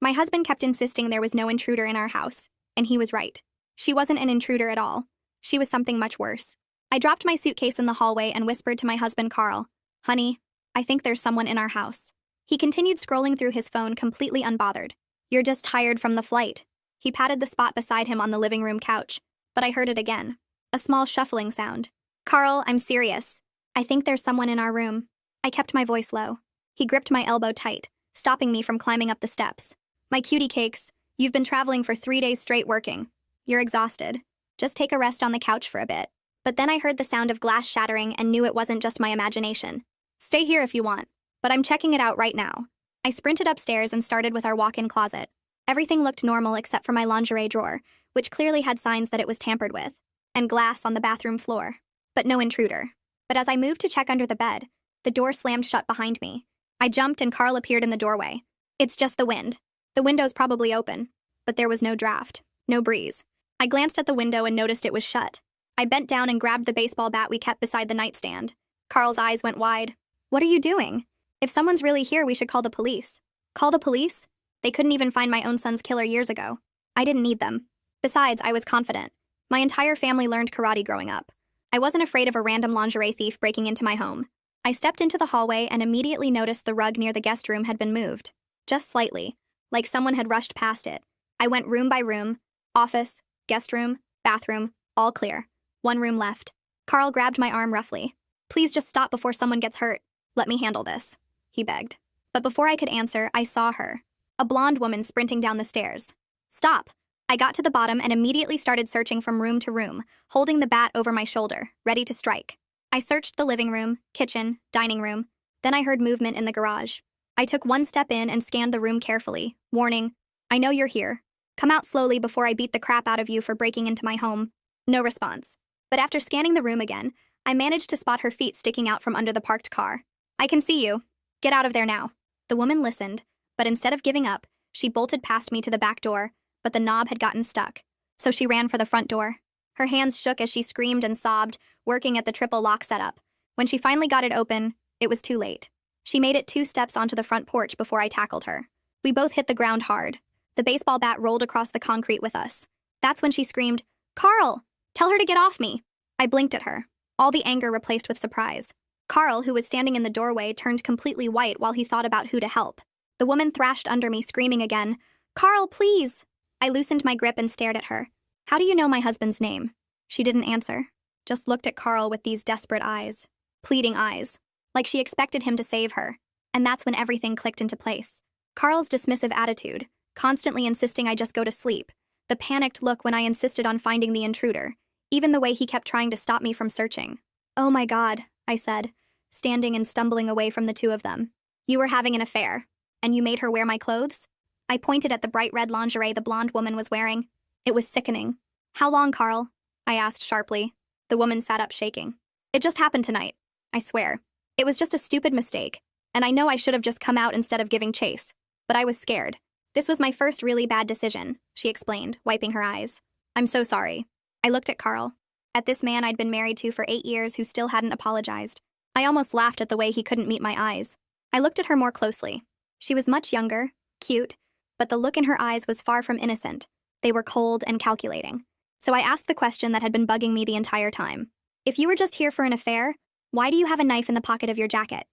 My husband kept insisting there was no intruder in our house, and he was right. She wasn't an intruder at all. She was something much worse. I dropped my suitcase in the hallway and whispered to my husband Carl, "Honey, I think there's someone in our house." He continued scrolling through his phone completely unbothered. "You're just tired from the flight." He patted the spot beside him on the living room couch, but I heard it again. A small shuffling sound. "Carl, I'm serious. I think there's someone in our room." I kept my voice low. He gripped my elbow tight, stopping me from climbing up the steps. "My cutie cakes, you've been traveling for 3 days straight working. You're exhausted. Just take a rest on the couch for a bit." But then I heard the sound of glass shattering and knew it wasn't just my imagination. "Stay here if you want, but I'm checking it out right now." I sprinted upstairs and started with our walk-in closet. Everything looked normal except for my lingerie drawer, which clearly had signs that it was tampered with, and glass on the bathroom floor. But no intruder. But as I moved to check under the bed, the door slammed shut behind me. I jumped and Carl appeared in the doorway. "It's just the wind. The window's probably open." But there was no draft, no breeze. I glanced at the window and noticed it was shut. I bent down and grabbed the baseball bat we kept beside the nightstand. Carl's eyes went wide. "What are you doing? If someone's really here, we should call the police." "Call the police? They couldn't even find my own son's killer years ago." I didn't need them. Besides, I was confident. My entire family learned karate growing up. I wasn't afraid of a random lingerie thief breaking into my home. I stepped into the hallway and immediately noticed the rug near the guest room had been moved. Just slightly, like someone had rushed past it. I went room by room. Office, guest room, bathroom, all clear. One room left. Carl grabbed my arm roughly. "Please just stop before someone gets hurt. Let me handle this," he begged. But before I could answer, I saw her. A blonde woman sprinting down the stairs. "Stop." I got to the bottom and immediately started searching from room to room, holding the bat over my shoulder, ready to strike. I searched the living room, kitchen, dining room. Then I heard movement in the garage. I took one step in and scanned the room carefully, warning, "I know you're here. Come out slowly before I beat the crap out of you for breaking into my home." No response. But after scanning the room again, I managed to spot her feet sticking out from under the parked car. "I can see you. Get out of there now." The woman listened, but instead of giving up, she bolted past me to the back door, but the knob had gotten stuck. So she ran for the front door. Her hands shook as she screamed and sobbed, working at the triple lock setup. When she finally got it open, it was too late. She made it 2 steps onto the front porch before I tackled her. We both hit the ground hard. The baseball bat rolled across the concrete with us. That's when she screamed, "Carl! Tell her to get off me!" I blinked at her, all the anger replaced with surprise. Carl, who was standing in the doorway, turned completely white while he thought about who to help. The woman thrashed under me, screaming again, "Carl, please!" I loosened my grip and stared at her. "How do you know my husband's name?" She didn't answer, just looked at Carl with these desperate eyes, pleading eyes, like she expected him to save her. And that's when everything clicked into place. Carl's dismissive attitude, constantly insisting I just go to sleep, the panicked look when I insisted on finding the intruder, even the way he kept trying to stop me from searching. "Oh my God," I said, standing and stumbling away from the two of them. "You were having an affair, and you made her wear my clothes?" I pointed at the bright red lingerie the blonde woman was wearing. It was sickening. "How long, Carl?" I asked sharply. The woman sat up shaking. "It just happened tonight. I swear. It was just a stupid mistake, and I know I should have just come out instead of giving chase. But I was scared. This was my first really bad decision," she explained, wiping her eyes. "I'm so sorry." I looked at Carl. At this man I'd been married to for 8 years who still hadn't apologized. I almost laughed at the way he couldn't meet my eyes. I looked at her more closely. She was much younger, cute, but the look in her eyes was far from innocent. They were cold and calculating. So I asked the question that had been bugging me the entire time. "If you were just here for an affair, why do you have a knife in the pocket of your jacket?"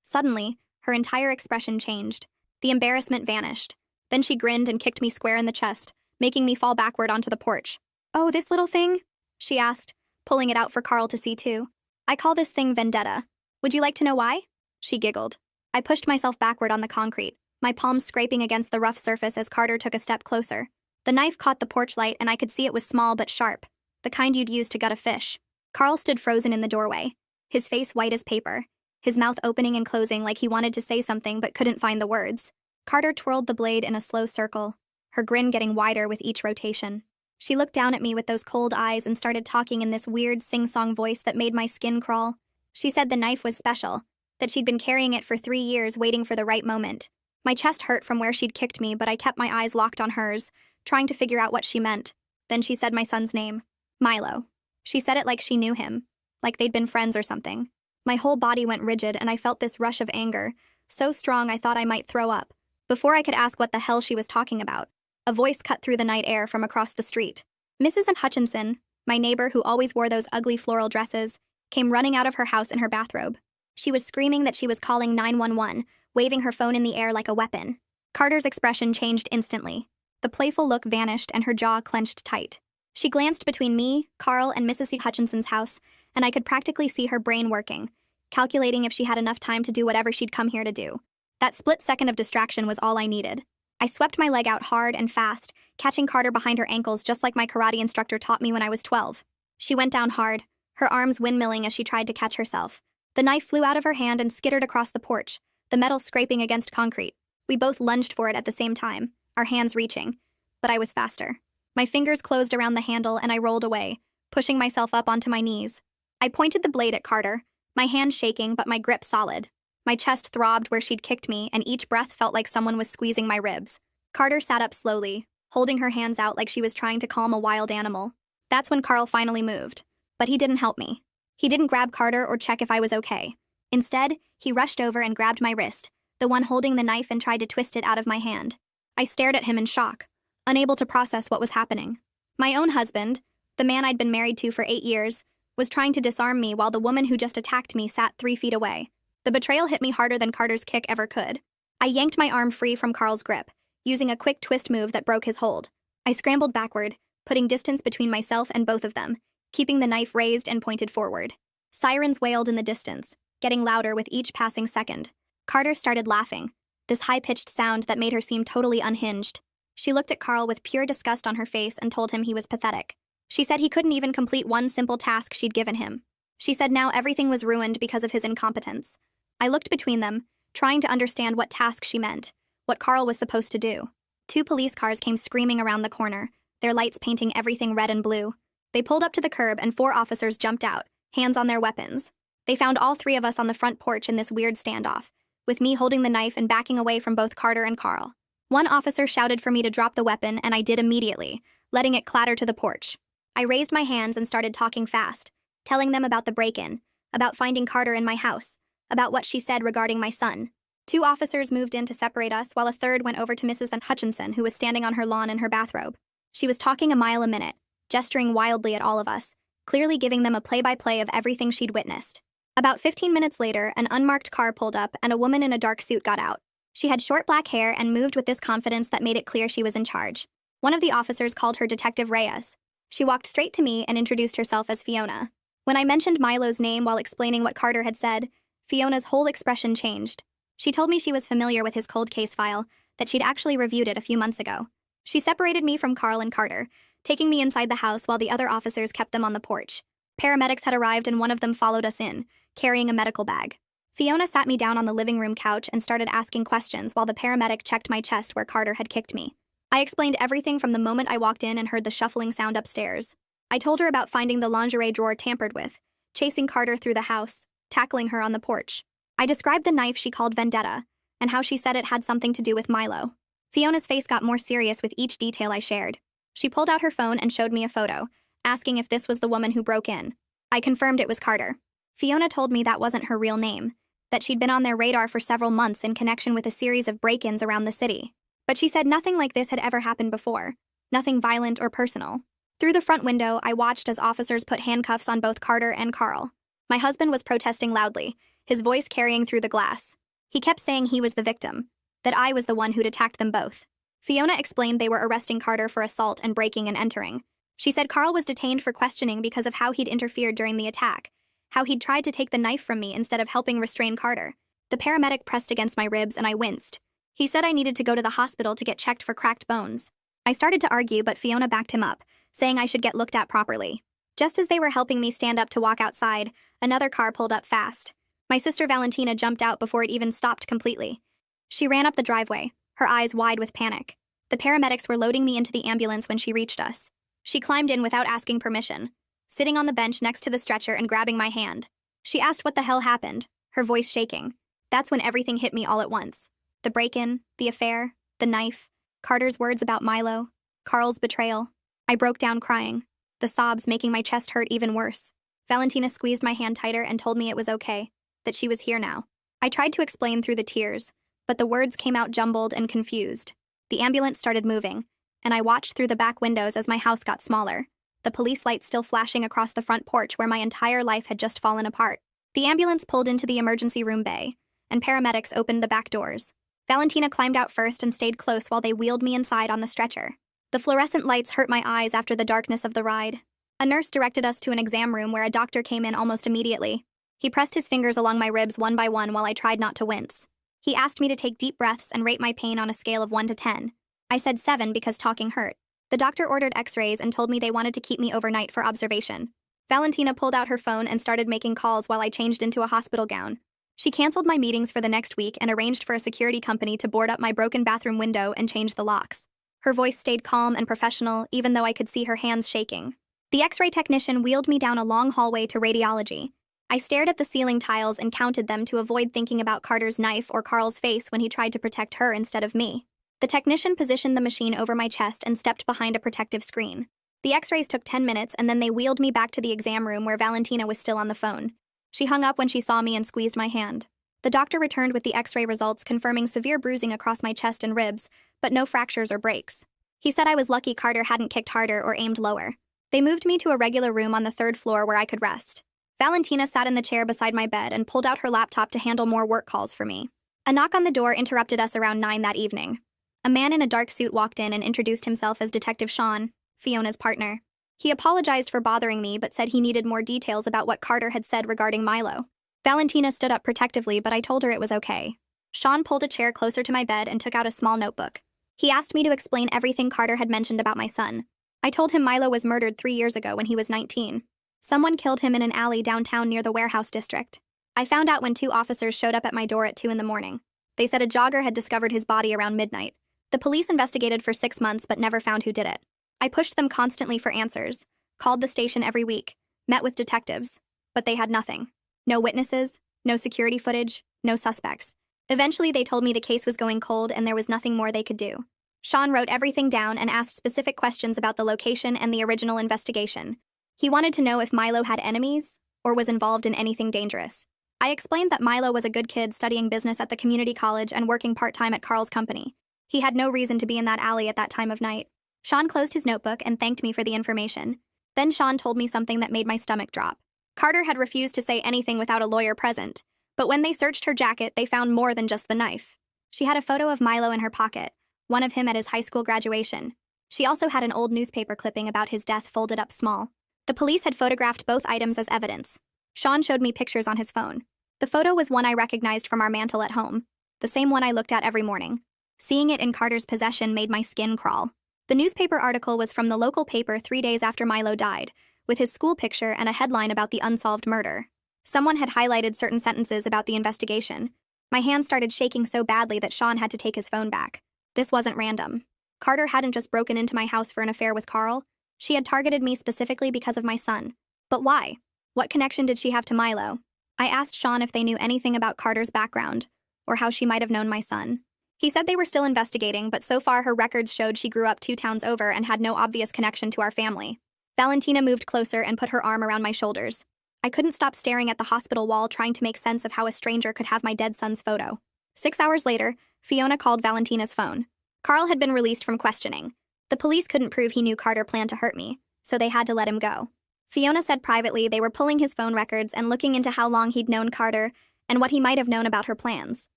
Suddenly, her entire expression changed. The embarrassment vanished. Then she grinned and kicked me square in the chest, making me fall backward onto the porch. "Oh, this little thing?" she asked, pulling it out for Carl to see too. "I call this thing Vendetta. Would you like to know why?" She giggled. I pushed myself backward on the concrete, my palms scraping against the rough surface as Carter took a step closer. The knife caught the porch light and I could see it was small but sharp, the kind you'd use to gut a fish. Carl stood frozen in the doorway, his face white as paper, his mouth opening and closing like he wanted to say something but couldn't find the words. Carter twirled the blade in a slow circle, her grin getting wider with each rotation. She looked down at me with those cold eyes and started talking in this weird sing-song voice that made my skin crawl. She said the knife was special, that she'd been carrying it for 3 years waiting for the right moment. My chest hurt from where she'd kicked me, but I kept my eyes locked on hers, trying to figure out what she meant. Then she said my son's name. Milo. She said it like she knew him, like they'd been friends or something. My whole body went rigid and I felt this rush of anger, so strong I thought I might throw up. Before I could ask what the hell she was talking about, a voice cut through the night air from across the street. Mrs. Hutchinson, my neighbor who always wore those ugly floral dresses, came running out of her house in her bathrobe. She was screaming that she was calling 911, waving her phone in the air like a weapon. Carter's expression changed instantly. The playful look vanished and her jaw clenched tight. She glanced between me, Carl, and Mrs. Hutchinson's house, and I could practically see her brain working, calculating if she had enough time to do whatever she'd come here to do. That split second of distraction was all I needed. I swept my leg out hard and fast, catching Carter behind her ankles just like my karate instructor taught me when I was 12. She went down hard, her arms windmilling as she tried to catch herself. The knife flew out of her hand and skittered across the porch, the metal scraping against concrete. We both lunged for it at the same time, our hands reaching. But I was faster. My fingers closed around the handle and I rolled away, pushing myself up onto my knees. I pointed the blade at Carter, my hand shaking but my grip solid. My chest throbbed where she'd kicked me, and each breath felt like someone was squeezing my ribs. Carter sat up slowly, holding her hands out like she was trying to calm a wild animal. That's when Carl finally moved. But he didn't help me. He didn't grab Carter or check if I was okay. Instead, he rushed over and grabbed my wrist, the one holding the knife, and tried to twist it out of my hand. I stared at him in shock, unable to process what was happening. My own husband, the man I'd been married to for 8 years, was trying to disarm me while the woman who just attacked me sat 3 feet away. The betrayal hit me harder than Carter's kick ever could. I yanked my arm free from Carl's grip, using a quick twist move that broke his hold. I scrambled backward, putting distance between myself and both of them, keeping the knife raised and pointed forward. Sirens wailed in the distance, getting louder with each passing second. Carter started laughing, this high-pitched sound that made her seem totally unhinged. She looked at Carl with pure disgust on her face and told him he was pathetic. She said he couldn't even complete one simple task she'd given him. She said now everything was ruined because of his incompetence. I looked between them, trying to understand what task she meant, what Carl was supposed to do. 2 police cars came screaming around the corner, their lights painting everything red and blue. They pulled up to the curb and 4 officers jumped out, hands on their weapons. They found all 3 of us on the front porch in this weird standoff, with me holding the knife and backing away from both Carter and Carl. One officer shouted for me to drop the weapon, and I did immediately, letting it clatter to the porch. I raised my hands and started talking fast, telling them about the break-in, about finding Carter in my house, about what she said regarding my son. 2 officers moved in to separate us, while a third went over to Mrs. Hutchinson, who was standing on her lawn in her bathrobe. She was talking a mile a minute, gesturing wildly at all of us, clearly giving them a play-by-play of everything she'd witnessed. About 15 minutes later, an unmarked car pulled up and a woman in a dark suit got out. She had short black hair and moved with this confidence that made it clear she was in charge. One of the officers called her Detective Reyes. She walked straight to me and introduced herself as Fiona. When I mentioned Milo's name while explaining what Carter had said, Fiona's whole expression changed. She told me she was familiar with his cold case file, that she'd actually reviewed it a few months ago. She separated me from Carl and Carter, taking me inside the house while the other officers kept them on the porch. Paramedics had arrived and one of them followed us in, carrying a medical bag. Fiona sat me down on the living room couch and started asking questions while the paramedic checked my chest where Carter had kicked me. I explained everything from the moment I walked in and heard the shuffling sound upstairs. I told her about finding the lingerie drawer tampered with, chasing Carter through the house, tackling her on the porch. I described the knife she called Vendetta, and how she said it had something to do with Milo. Fiona's face got more serious with each detail I shared. She pulled out her phone and showed me a photo, asking if this was the woman who broke in. I confirmed it was Carter. Fiona told me that wasn't her real name, that she'd been on their radar for several months in connection with a series of break-ins around the city. But she said nothing like this had ever happened before, nothing violent or personal. Through the front window, I watched as officers put handcuffs on both Carter and Carl. My husband was protesting loudly, his voice carrying through the glass. He kept saying he was the victim, that I was the one who'd attacked them both. Fiona explained they were arresting Carter for assault and breaking and entering. She said Carl was detained for questioning because of how he'd interfered during the attack, how he'd tried to take the knife from me instead of helping restrain Carter. The paramedic pressed against my ribs and I winced. He said I needed to go to the hospital to get checked for cracked bones. I started to argue, but Fiona backed him up, saying I should get looked at properly. Just as they were helping me stand up to walk outside, another car pulled up fast. My sister Valentina jumped out before it even stopped completely. She ran up the driveway, her eyes wide with panic. The paramedics were loading me into the ambulance when she reached us. She climbed in without asking permission, sitting on the bench next to the stretcher and grabbing my hand. She asked what the hell happened, her voice shaking. That's when everything hit me all at once. The break-in, the affair, the knife, Carter's words about Milo, Carl's betrayal. I broke down crying, the sobs making my chest hurt even worse. Valentina squeezed my hand tighter and told me it was okay, that she was here now. I tried to explain through the tears, but the words came out jumbled and confused. The ambulance started moving, and I watched through the back windows as my house got smaller, the police lights still flashing across the front porch where my entire life had just fallen apart. The ambulance pulled into the emergency room bay, and paramedics opened the back doors. Valentina climbed out first and stayed close while they wheeled me inside on the stretcher. The fluorescent lights hurt my eyes after the darkness of the ride. A nurse directed us to an exam room where a doctor came in almost immediately. He pressed his fingers along my ribs one by one while I tried not to wince. He asked me to take deep breaths and rate my pain on a scale of 1 to 10. I said 7 because talking hurt. The doctor ordered x-rays and told me they wanted to keep me overnight for observation. Valentina pulled out her phone and started making calls while I changed into a hospital gown. She canceled my meetings for the next week and arranged for a security company to board up my broken bathroom window and change the locks. Her voice stayed calm and professional, even though I could see her hands shaking. The x-ray technician wheeled me down a long hallway to radiology. I stared at the ceiling tiles and counted them to avoid thinking about Carter's knife or Carl's face when he tried to protect her instead of me. The technician positioned the machine over my chest and stepped behind a protective screen. The x-rays took 10 minutes and then they wheeled me back to the exam room where Valentina was still on the phone. She hung up when she saw me and squeezed my hand. The doctor returned with the x-ray results confirming severe bruising across my chest and ribs, but no fractures or breaks. He said I was lucky Carter hadn't kicked harder or aimed lower. They moved me to a regular room on the 3rd floor where I could rest. Valentina sat in the chair beside my bed and pulled out her laptop to handle more work calls for me. A knock on the door interrupted us around 9 that evening. A man in a dark suit walked in and introduced himself as Detective Sean, Fiona's partner. He apologized for bothering me but said he needed more details about what Carter had said regarding Milo. Valentina stood up protectively, but I told her it was okay. Sean pulled a chair closer to my bed and took out a small notebook. He asked me to explain everything Carter had mentioned about my son. I told him Milo was murdered 3 years ago when he was 19. Someone killed him in an alley downtown near the warehouse district. I found out when 2 officers showed up at my door at 2 in the morning. They said a jogger had discovered his body around midnight. The police investigated for 6 months but never found who did it. I pushed them constantly for answers, called the station every week, met with detectives, but they had nothing. No witnesses, no security footage, no suspects. Eventually, they told me the case was going cold and there was nothing more they could do. Sean wrote everything down and asked specific questions about the location and the original investigation. He wanted to know if Milo had enemies or was involved in anything dangerous. I explained that Milo was a good kid studying business at the community college and working part-time at Carl's company. He had no reason to be in that alley at that time of night. Sean closed his notebook and thanked me for the information. Then Sean told me something that made my stomach drop. Carter had refused to say anything without a lawyer present, but when they searched her jacket, they found more than just the knife. She had a photo of Milo in her pocket, one of him at his high school graduation. She also had an old newspaper clipping about his death folded up small. The police had photographed both items as evidence. Sean showed me pictures on his phone. The photo was one I recognized from our mantel at home, the same one I looked at every morning. Seeing it in Carter's possession made my skin crawl. The newspaper article was from the local paper 3 days after Milo died, with his school picture and a headline about the unsolved murder. Someone had highlighted certain sentences about the investigation. My hands started shaking so badly that Sean had to take his phone back. This wasn't random. Carter hadn't just broken into my house for an affair with Carl. She had targeted me specifically because of my son. But why? What connection did she have to Milo? I asked Sean if they knew anything about Carter's background, or how she might have known my son. He said they were still investigating, but so far her records showed she grew up 2 towns over and had no obvious connection to our family. Valentina moved closer and put her arm around my shoulders. I couldn't stop staring at the hospital wall, trying to make sense of how a stranger could have my dead son's photo. 6 hours later, Fiona called Valentina's phone. Carl had been released from questioning. The police couldn't prove he knew Carter planned to hurt me, so they had to let him go. Fiona said privately they were pulling his phone records and looking into how long he'd known Carter and what he might have known about her plans.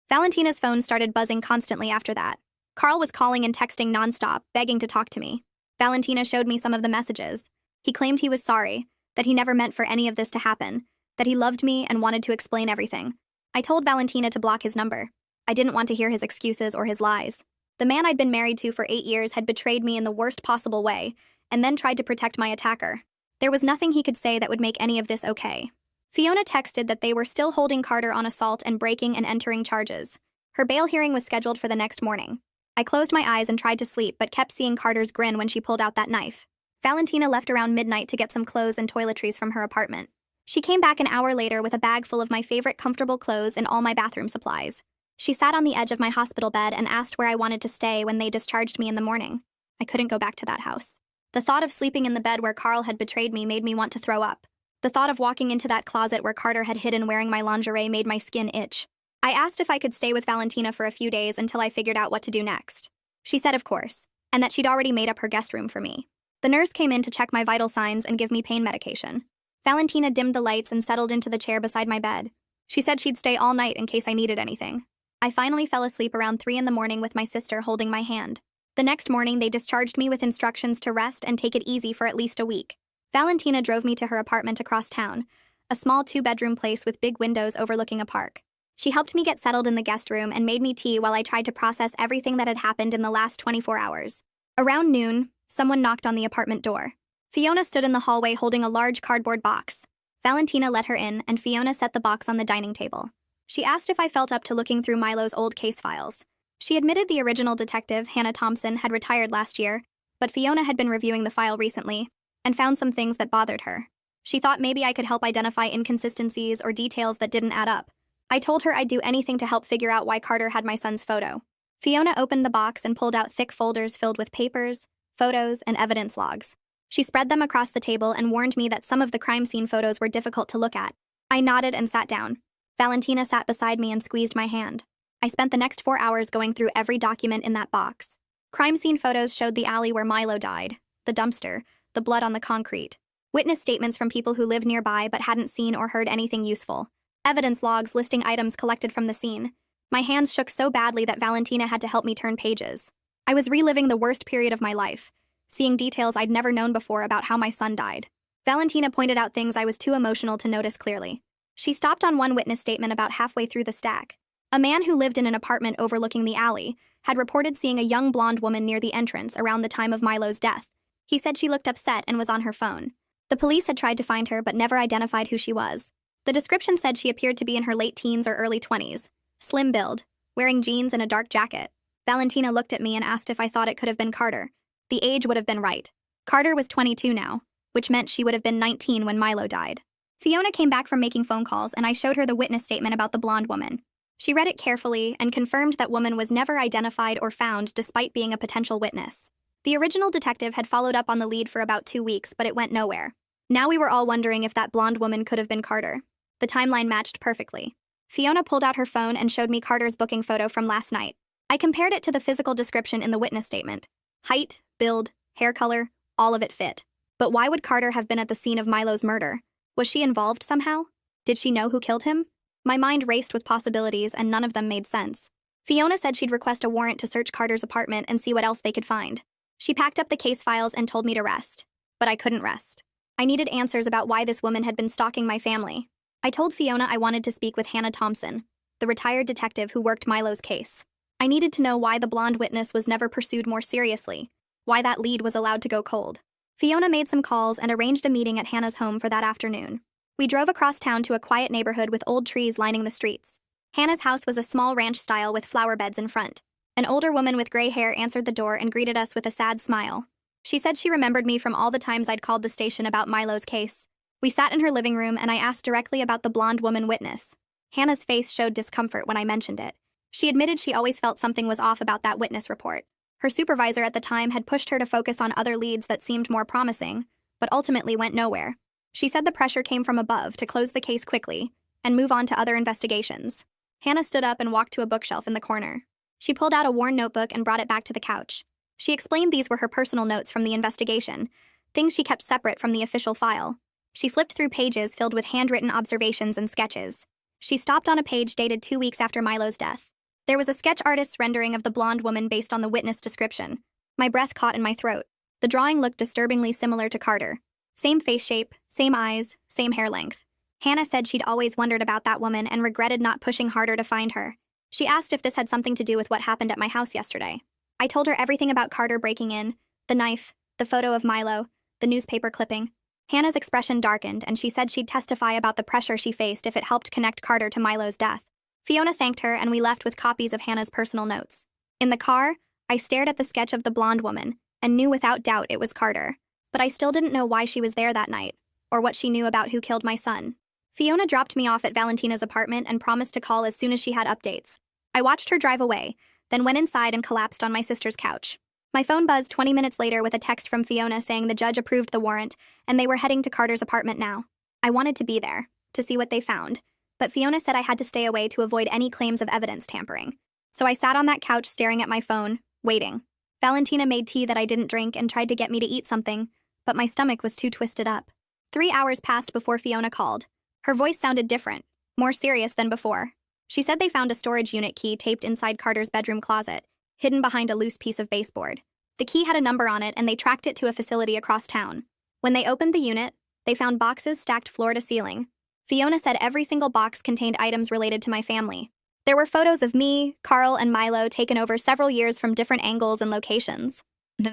Valentina's phone started buzzing constantly after that. Carl was calling and texting nonstop, begging to talk to me. Valentina showed me some of the messages. He claimed he was sorry, that he never meant for any of this to happen, that he loved me and wanted to explain everything. I told Valentina to block his number. I didn't want to hear his excuses or his lies. The man I'd been married to for 8 years had betrayed me in the worst possible way, and then tried to protect my attacker. There was nothing he could say that would make any of this okay. Fiona texted that they were still holding Carter on assault and breaking and entering charges. Her bail hearing was scheduled for the next morning. I closed my eyes and tried to sleep, but kept seeing Carter's grin when she pulled out that knife. Valentina left around midnight to get some clothes and toiletries from her apartment. She came back an hour later with a bag full of my favorite comfortable clothes and all my bathroom supplies. She sat on the edge of my hospital bed and asked where I wanted to stay when they discharged me in the morning. I couldn't go back to that house. The thought of sleeping in the bed where Carl had betrayed me made me want to throw up. The thought of walking into that closet where Carter had hidden wearing my lingerie made my skin itch. I asked if I could stay with Valentina for a few days until I figured out what to do next. She said of course, and that she'd already made up her guest room for me. The nurse came in to check my vital signs and give me pain medication. Valentina dimmed the lights and settled into the chair beside my bed. She said she'd stay all night in case I needed anything. I finally fell asleep around 3 in the morning with my sister holding my hand. The next morning, they discharged me with instructions to rest and take it easy for at least a week. Valentina drove me to her apartment across town, a small 2-bedroom place with big windows overlooking a park. She helped me get settled in the guest room and made me tea while I tried to process everything that had happened in the last 24 hours. Around noon, someone knocked on the apartment door. Fiona stood in the hallway holding a large cardboard box. Valentina let her in, and Fiona set the box on the dining table. She asked if I felt up to looking through Milo's old case files. She admitted the original detective, Hannah Thompson, had retired last year, but Fiona had been reviewing the file recently and found some things that bothered her. She thought maybe I could help identify inconsistencies or details that didn't add up. I told her I'd do anything to help figure out why Carter had my son's photo. Fiona opened the box and pulled out thick folders filled with papers, photos, and evidence logs. She spread them across the table and warned me that some of the crime scene photos were difficult to look at. I nodded and sat down. Valentina sat beside me and squeezed my hand. I spent the next 4 hours going through every document in that box. Crime scene photos showed the alley where Milo died, the dumpster, the blood on the concrete. Witness statements from people who lived nearby but hadn't seen or heard anything useful. Evidence logs listing items collected from the scene. My hands shook so badly that Valentina had to help me turn pages. I was reliving the worst period of my life, seeing details I'd never known before about how my son died. Valentina pointed out things I was too emotional to notice clearly. She stopped on one witness statement about halfway through the stack. A man who lived in an apartment overlooking the alley had reported seeing a young blonde woman near the entrance around the time of Milo's death. He said she looked upset and was on her phone. The police had tried to find her but never identified who she was. The description said she appeared to be in her late teens or early 20s, slim build, wearing jeans and a dark jacket. Valentina looked at me and asked if I thought it could have been Carter. The age would have been right. Carter was 22 now, which meant she would have been 19 when Milo died. Fiona came back from making phone calls and I showed her the witness statement about the blonde woman. She read it carefully and confirmed that woman was never identified or found despite being a potential witness. The original detective had followed up on the lead for about 2 weeks, but it went nowhere. Now we were all wondering if that blonde woman could have been Carter. The timeline matched perfectly. Fiona pulled out her phone and showed me Carter's booking photo from last night. I compared it to the physical description in the witness statement. Height, build, hair color, all of it fit. But why would Carter have been at the scene of Milo's murder? Was she involved somehow? Did she know who killed him? My mind raced with possibilities and none of them made sense. Fiona said she'd request a warrant to search Carter's apartment and see what else they could find. She packed up the case files and told me to rest. But I couldn't rest. I needed answers about why this woman had been stalking my family. I told Fiona I wanted to speak with Hannah Thompson, the retired detective who worked Milo's case. I needed to know why the blonde witness was never pursued more seriously, why that lead was allowed to go cold. Fiona made some calls and arranged a meeting at Hannah's home for that afternoon. We drove across town to a quiet neighborhood with old trees lining the streets. Hannah's house was a small ranch style with flower beds in front. An older woman with gray hair answered the door and greeted us with a sad smile. She said she remembered me from all the times I'd called the station about Milo's case. We sat in her living room and I asked directly about the blonde woman witness. Hannah's face showed discomfort when I mentioned it. She admitted she always felt something was off about that witness report. Her supervisor at the time had pushed her to focus on other leads that seemed more promising, but ultimately went nowhere. She said the pressure came from above to close the case quickly and move on to other investigations. Hannah stood up and walked to a bookshelf in the corner. She pulled out a worn notebook and brought it back to the couch. She explained these were her personal notes from the investigation, things she kept separate from the official file. She flipped through pages filled with handwritten observations and sketches. She stopped on a page dated 2 weeks after Milo's death. There was a sketch artist's rendering of the blonde woman based on the witness description. My breath caught in my throat. The drawing looked disturbingly similar to Carter. Same face shape, same eyes, same hair length. Hannah said she'd always wondered about that woman and regretted not pushing harder to find her. She asked if this had something to do with what happened at my house yesterday. I told her everything about Carter breaking in, the knife, the photo of Milo, the newspaper clipping. Hannah's expression darkened, and she said she'd testify about the pressure she faced if it helped connect Carter to Milo's death. Fiona thanked her, and we left with copies of Hannah's personal notes. In the car, I stared at the sketch of the blonde woman and knew without doubt it was Carter. But I still didn't know why she was there that night, or what she knew about who killed my son. Fiona dropped me off at Valentina's apartment and promised to call as soon as she had updates. I watched her drive away, then went inside and collapsed on my sister's couch. My phone buzzed 20 minutes later with a text from Fiona saying the judge approved the warrant, and they were heading to Carter's apartment now. I wanted to be there, to see what they found, but Fiona said I had to stay away to avoid any claims of evidence tampering. So I sat on that couch staring at my phone, waiting. Valentina made tea that I didn't drink and tried to get me to eat something, but my stomach was too twisted up. 3 hours passed before Fiona called. Her voice sounded different, more serious than before. She said they found a storage unit key taped inside Carter's bedroom closet, hidden behind a loose piece of baseboard. The key had a number on it and they tracked it to a facility across town. When they opened the unit, they found boxes stacked floor to ceiling. Fiona said every single box contained items related to my family. There were photos of me, Carl, and Milo taken over several years from different angles and locations.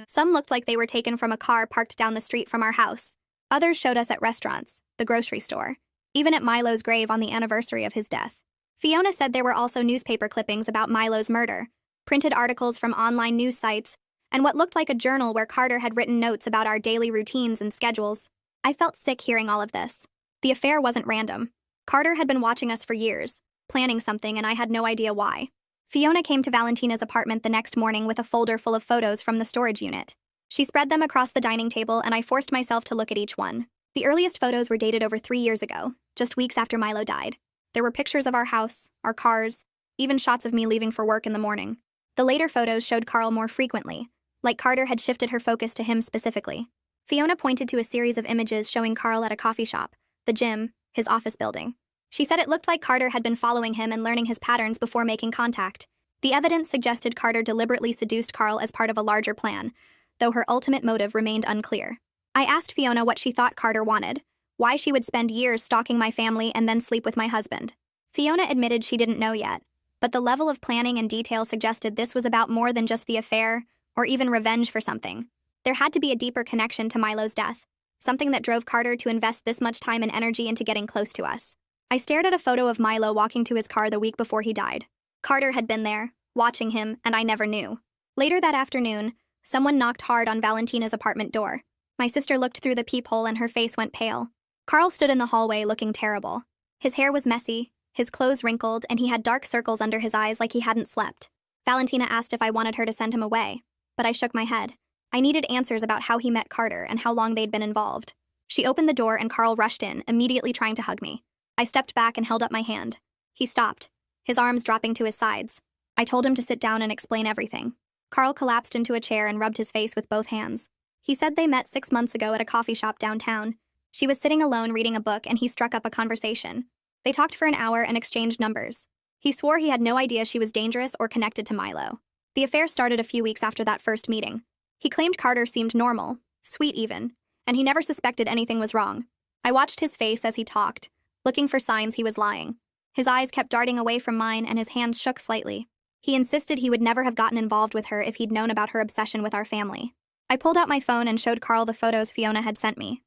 Some looked like they were taken from a car parked down the street from our house. Others showed us at restaurants, the grocery store, even at Milo's grave on the anniversary of his death. Fiona said there were also newspaper clippings about Milo's murder, printed articles from online news sites, and what looked like a journal where Carter had written notes about our daily routines and schedules. I felt sick hearing all of this. The affair wasn't random. Carter had been watching us for years, planning something, and I had no idea why. Fiona came to Valentina's apartment the next morning with a folder full of photos from the storage unit. She spread them across the dining table, and I forced myself to look at each one. The earliest photos were dated over 3 years ago, just weeks after Milo died. There were pictures of our house, our cars, even shots of me leaving for work in the morning. The later photos showed Carl more frequently, like Carter had shifted her focus to him specifically. Fiona pointed to a series of images showing Carl at a coffee shop, the gym, his office building. She said it looked like Carter had been following him and learning his patterns before making contact. The evidence suggested Carter deliberately seduced Carl as part of a larger plan, though her ultimate motive remained unclear. I asked Fiona what she thought Carter wanted, why she would spend years stalking my family and then sleep with my husband. Fiona admitted she didn't know yet, but the level of planning and detail suggested this was about more than just the affair, or even revenge for something. There had to be a deeper connection to Milo's death, something that drove Carter to invest this much time and energy into getting close to us. I stared at a photo of Milo walking to his car the week before he died. Carter had been there, watching him, and I never knew. Later that afternoon, someone knocked hard on Valentina's apartment door. My sister looked through the peephole and her face went pale. Carl stood in the hallway looking terrible. His hair was messy, his clothes wrinkled, and he had dark circles under his eyes like he hadn't slept. Valentina asked if I wanted her to send him away, but I shook my head. I needed answers about how he met Carter and how long they'd been involved. She opened the door and Carl rushed in, immediately trying to hug me. I stepped back and held up my hand. He stopped, his arms dropping to his sides. I told him to sit down and explain everything. Carl collapsed into a chair and rubbed his face with both hands. He said they met 6 months ago at a coffee shop downtown. She was sitting alone reading a book and he struck up a conversation. They talked for an hour and exchanged numbers. He swore he had no idea she was dangerous or connected to Milo. The affair started a few weeks after that first meeting. He claimed Carter seemed normal, sweet even, and he never suspected anything was wrong. I watched his face as he talked, looking for signs he was lying. His eyes kept darting away from mine and his hands shook slightly. He insisted he would never have gotten involved with her if he'd known about her obsession with our family. I pulled out my phone and showed Carl the photos Fiona had sent me.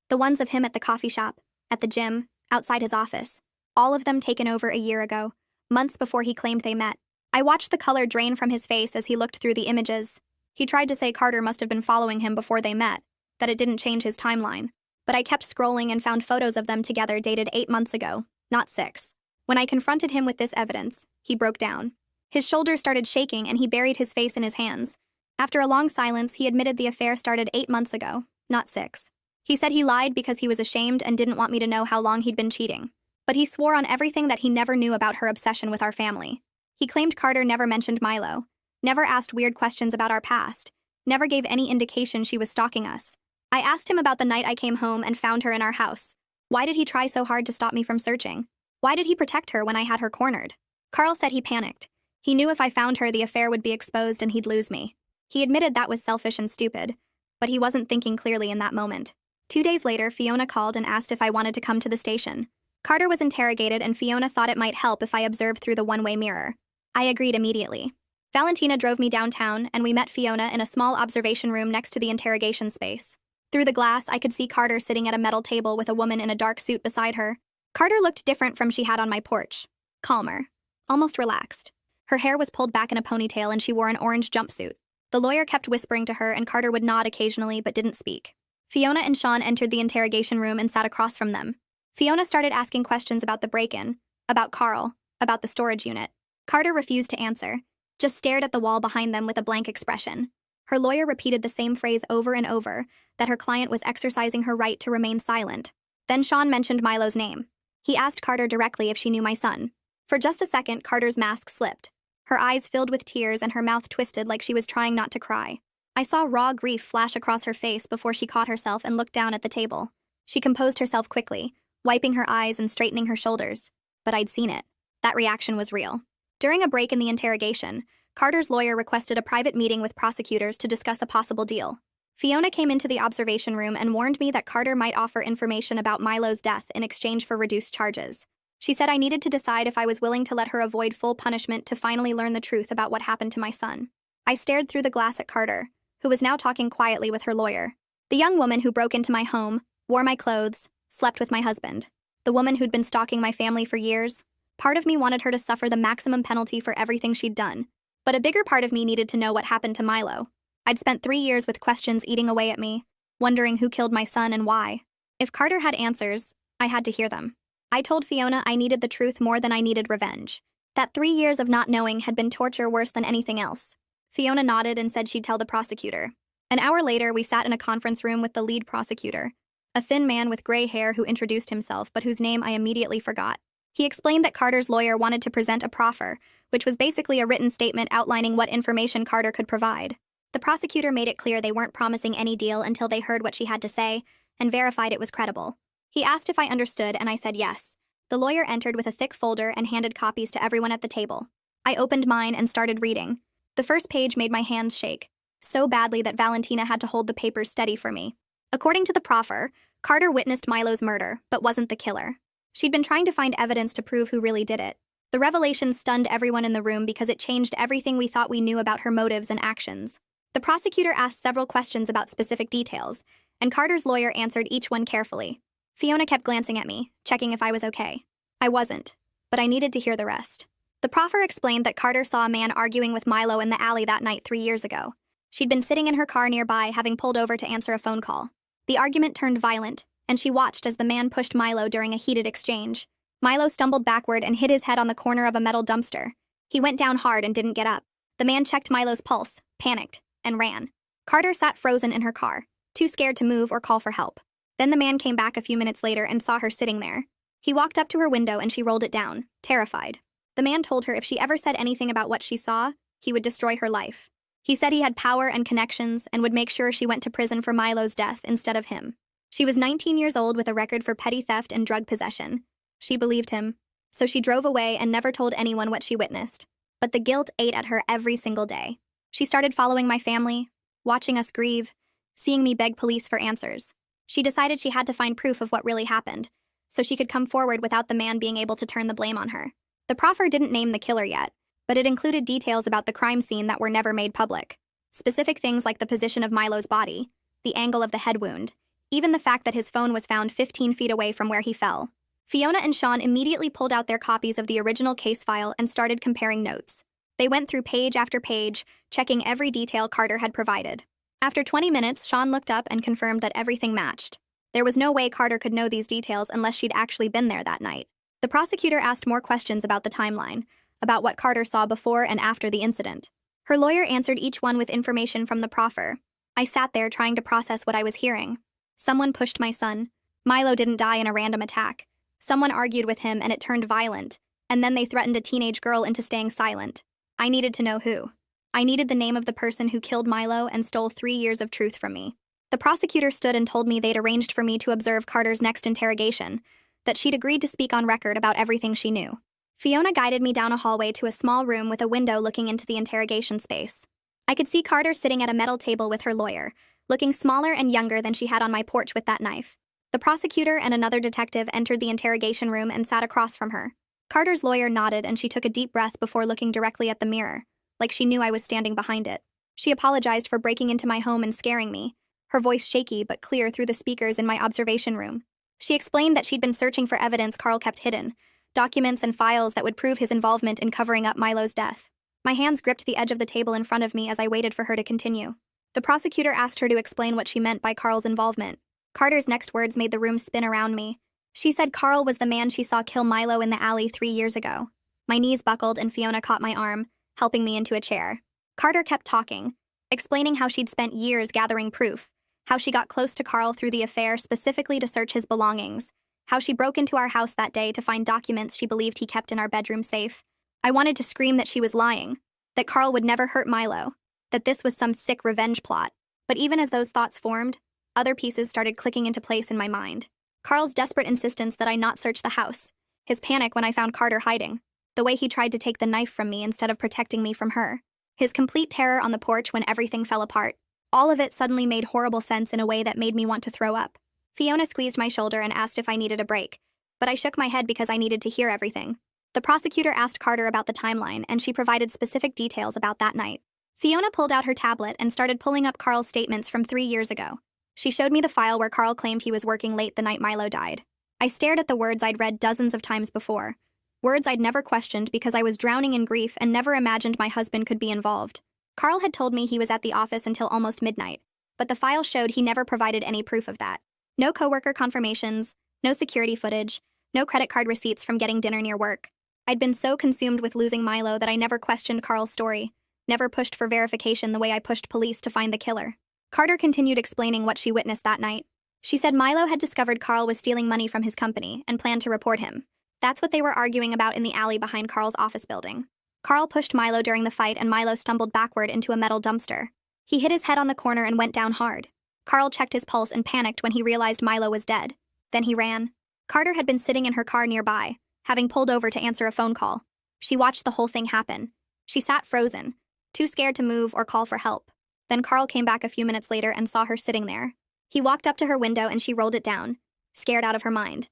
The ones of him at the coffee shop, at the gym, outside his office. All of them taken over a year ago, months before he claimed they met. I watched the color drain from his face as he looked through the images. He tried to say Carter must have been following him before they met, that it didn't change his timeline. But I kept scrolling and found photos of them together dated 8 months ago, not 6. When I confronted him with this evidence, he broke down. His shoulders started shaking and he buried his face in his hands. After a long silence, he admitted the affair started 8 months ago, not 6. He said he lied because he was ashamed and didn't want me to know how long he'd been cheating. But he swore on everything that he never knew about her obsession with our family. He claimed Carter never mentioned Milo, never asked weird questions about our past, never gave any indication she was stalking us. I asked him about the night I came home and found her in our house. Why did he try so hard to stop me from searching? Why did he protect her when I had her cornered? Carl said he panicked. He knew if I found her, the affair would be exposed and he'd lose me. He admitted that was selfish and stupid, but he wasn't thinking clearly in that moment. 2 days later, Fiona called and asked if I wanted to come to the station. Carter was interrogated and Fiona thought it might help if I observed through the one-way mirror. I agreed immediately. Valentina drove me downtown and we met Fiona in a small observation room next to the interrogation space. Through the glass, I could see Carter sitting at a metal table with a woman in a dark suit beside her. Carter looked different from she had on my porch. Calmer. Almost relaxed. Her hair was pulled back in a ponytail and she wore an orange jumpsuit. The lawyer kept whispering to her and Carter would nod occasionally but didn't speak. Fiona and Sean entered the interrogation room and sat across from them. Fiona started asking questions about the break-in, about Carl, about the storage unit. Carter refused to answer, just stared at the wall behind them with a blank expression. Her lawyer repeated the same phrase over and over, that her client was exercising her right to remain silent. Then Sean mentioned Milo's name. He asked Carter directly if she knew my son. For just a second, Carter's mask slipped. Her eyes filled with tears and her mouth twisted like she was trying not to cry. I saw raw grief flash across her face before she caught herself and looked down at the table. She composed herself quickly, wiping her eyes and straightening her shoulders. But I'd seen it. That reaction was real. During a break in the interrogation, Carter's lawyer requested a private meeting with prosecutors to discuss a possible deal. Fiona came into the observation room and warned me that Carter might offer information about Milo's death in exchange for reduced charges. She said I needed to decide if I was willing to let her avoid full punishment to finally learn the truth about what happened to my son. I stared through the glass at Carter, who was now talking quietly with her lawyer. The young woman who broke into my home, wore my clothes, slept with my husband. The woman who'd been stalking my family for years. Part of me wanted her to suffer the maximum penalty for everything she'd done. But a bigger part of me needed to know what happened to Milo. I'd spent 3 years with questions eating away at me, wondering who killed my son and why. If Carter had answers, I had to hear them. I told Fiona I needed the truth more than I needed revenge. That 3 years of not knowing had been torture worse than anything else. Fiona nodded and said she'd tell the prosecutor. An hour later, we sat in a conference room with the lead prosecutor, a thin man with gray hair who introduced himself but whose name I immediately forgot. He explained that Carter's lawyer wanted to present a proffer, which was basically a written statement outlining what information Carter could provide. The prosecutor made it clear they weren't promising any deal until they heard what she had to say and verified it was credible. He asked if I understood, and I said yes. The lawyer entered with a thick folder and handed copies to everyone at the table. I opened mine and started reading. The first page made my hands shake, so badly that Valentina had to hold the papers steady for me. According to the proffer, Carter witnessed Milo's murder, but wasn't the killer. She'd been trying to find evidence to prove who really did it. The revelation stunned everyone in the room because it changed everything we thought we knew about her motives and actions. The prosecutor asked several questions about specific details, and Carter's lawyer answered each one carefully. Fiona kept glancing at me, checking if I was okay. I wasn't, but I needed to hear the rest. The proffer explained that Carter saw a man arguing with Milo in the alley that night 3 years ago. She'd been sitting in her car nearby, having pulled over to answer a phone call. The argument turned violent, and she watched as the man pushed Milo during a heated exchange. Milo stumbled backward and hit his head on the corner of a metal dumpster. He went down hard and didn't get up. The man checked Milo's pulse, panicked, and ran. Carter sat frozen in her car, too scared to move or call for help. Then the man came back a few minutes later and saw her sitting there. He walked up to her window and she rolled it down, terrified. The man told her if she ever said anything about what she saw, he would destroy her life. He said he had power and connections and would make sure she went to prison for Milo's death instead of him. She was 19 years old with a record for petty theft and drug possession. She believed him, so she drove away and never told anyone what she witnessed. But the guilt ate at her every single day. She started following my family, watching us grieve, seeing me beg police for answers. She decided she had to find proof of what really happened, so she could come forward without the man being able to turn the blame on her. The proffer didn't name the killer yet, but it included details about the crime scene that were never made public. Specific things like the position of Milo's body, the angle of the head wound, even the fact that his phone was found 15 feet away from where he fell. Fiona and Sean immediately pulled out their copies of the original case file and started comparing notes. They went through page after page, checking every detail Carter had provided. After 20 minutes, Sean looked up and confirmed that everything matched. There was no way Carter could know these details unless she'd actually been there that night. The prosecutor asked more questions about the timeline, about what Carter saw before and after the incident. Her lawyer answered each one with information from the proffer. I sat there trying to process what I was hearing. Someone pushed my son. Milo didn't die in a random attack. Someone argued with him and it turned violent, and then they threatened a teenage girl into staying silent. I needed to know who. I needed the name of the person who killed Milo and stole 3 years of truth from me. The prosecutor stood and told me they'd arranged for me to observe Carter's next interrogation, that she'd agreed to speak on record about everything she knew. Fiona guided me down a hallway to a small room with a window looking into the interrogation space. I could see Carter sitting at a metal table with her lawyer, looking smaller and younger than she had on my porch with that knife. The prosecutor and another detective entered the interrogation room and sat across from her. Carter's lawyer nodded and she took a deep breath before looking directly at the mirror, like she knew I was standing behind it. She apologized for breaking into my home and scaring me, her voice shaky but clear through the speakers in my observation room. She explained that she'd been searching for evidence Carl kept hidden, documents and files that would prove his involvement in covering up Milo's death. My hands gripped the edge of the table in front of me as I waited for her to continue. The prosecutor asked her to explain what she meant by Carl's involvement. Carter's next words made the room spin around me. She said Carl was the man she saw kill Milo in the alley 3 years ago. My knees buckled and Fiona caught my arm, helping me into a chair. Carter kept talking, explaining how she'd spent years gathering proof, how she got close to Carl through the affair specifically to search his belongings, how she broke into our house that day to find documents she believed he kept in our bedroom safe. I wanted to scream that she was lying, that Carl would never hurt Milo, that this was some sick revenge plot. But even as those thoughts formed, other pieces started clicking into place in my mind. Carl's desperate insistence that I not search the house, his panic when I found Carter hiding, the way he tried to take the knife from me instead of protecting me from her, his complete terror on the porch when everything fell apart. All of it suddenly made horrible sense in a way that made me want to throw up. Fiona squeezed my shoulder and asked if I needed a break, but I shook my head because I needed to hear everything. The prosecutor asked Carter about the timeline, and she provided specific details about that night. Fiona pulled out her tablet and started pulling up Carl's statements from 3 years ago. She showed me the file where Carl claimed he was working late the night Milo died. I stared at the words I'd read dozens of times before, words I'd never questioned because I was drowning in grief and never imagined my husband could be involved. Carl had told me he was at the office until almost midnight, but the file showed he never provided any proof of that. No coworker confirmations, no security footage, no credit card receipts from getting dinner near work. I'd been so consumed with losing Milo that I never questioned Carl's story, never pushed for verification the way I pushed police to find the killer. Carter continued explaining what she witnessed that night. She said Milo had discovered Carl was stealing money from his company and planned to report him. That's what they were arguing about in the alley behind Carl's office building. Carl pushed Milo during the fight and Milo stumbled backward into a metal dumpster. He hit his head on the corner and went down hard. Carl checked his pulse and panicked when he realized Milo was dead. Then he ran. Carter had been sitting in her car nearby, having pulled over to answer a phone call. She watched the whole thing happen. She sat frozen, too scared to move or call for help. Then Carl came back a few minutes later and saw her sitting there. He walked up to her window and she rolled it down, scared out of her mind.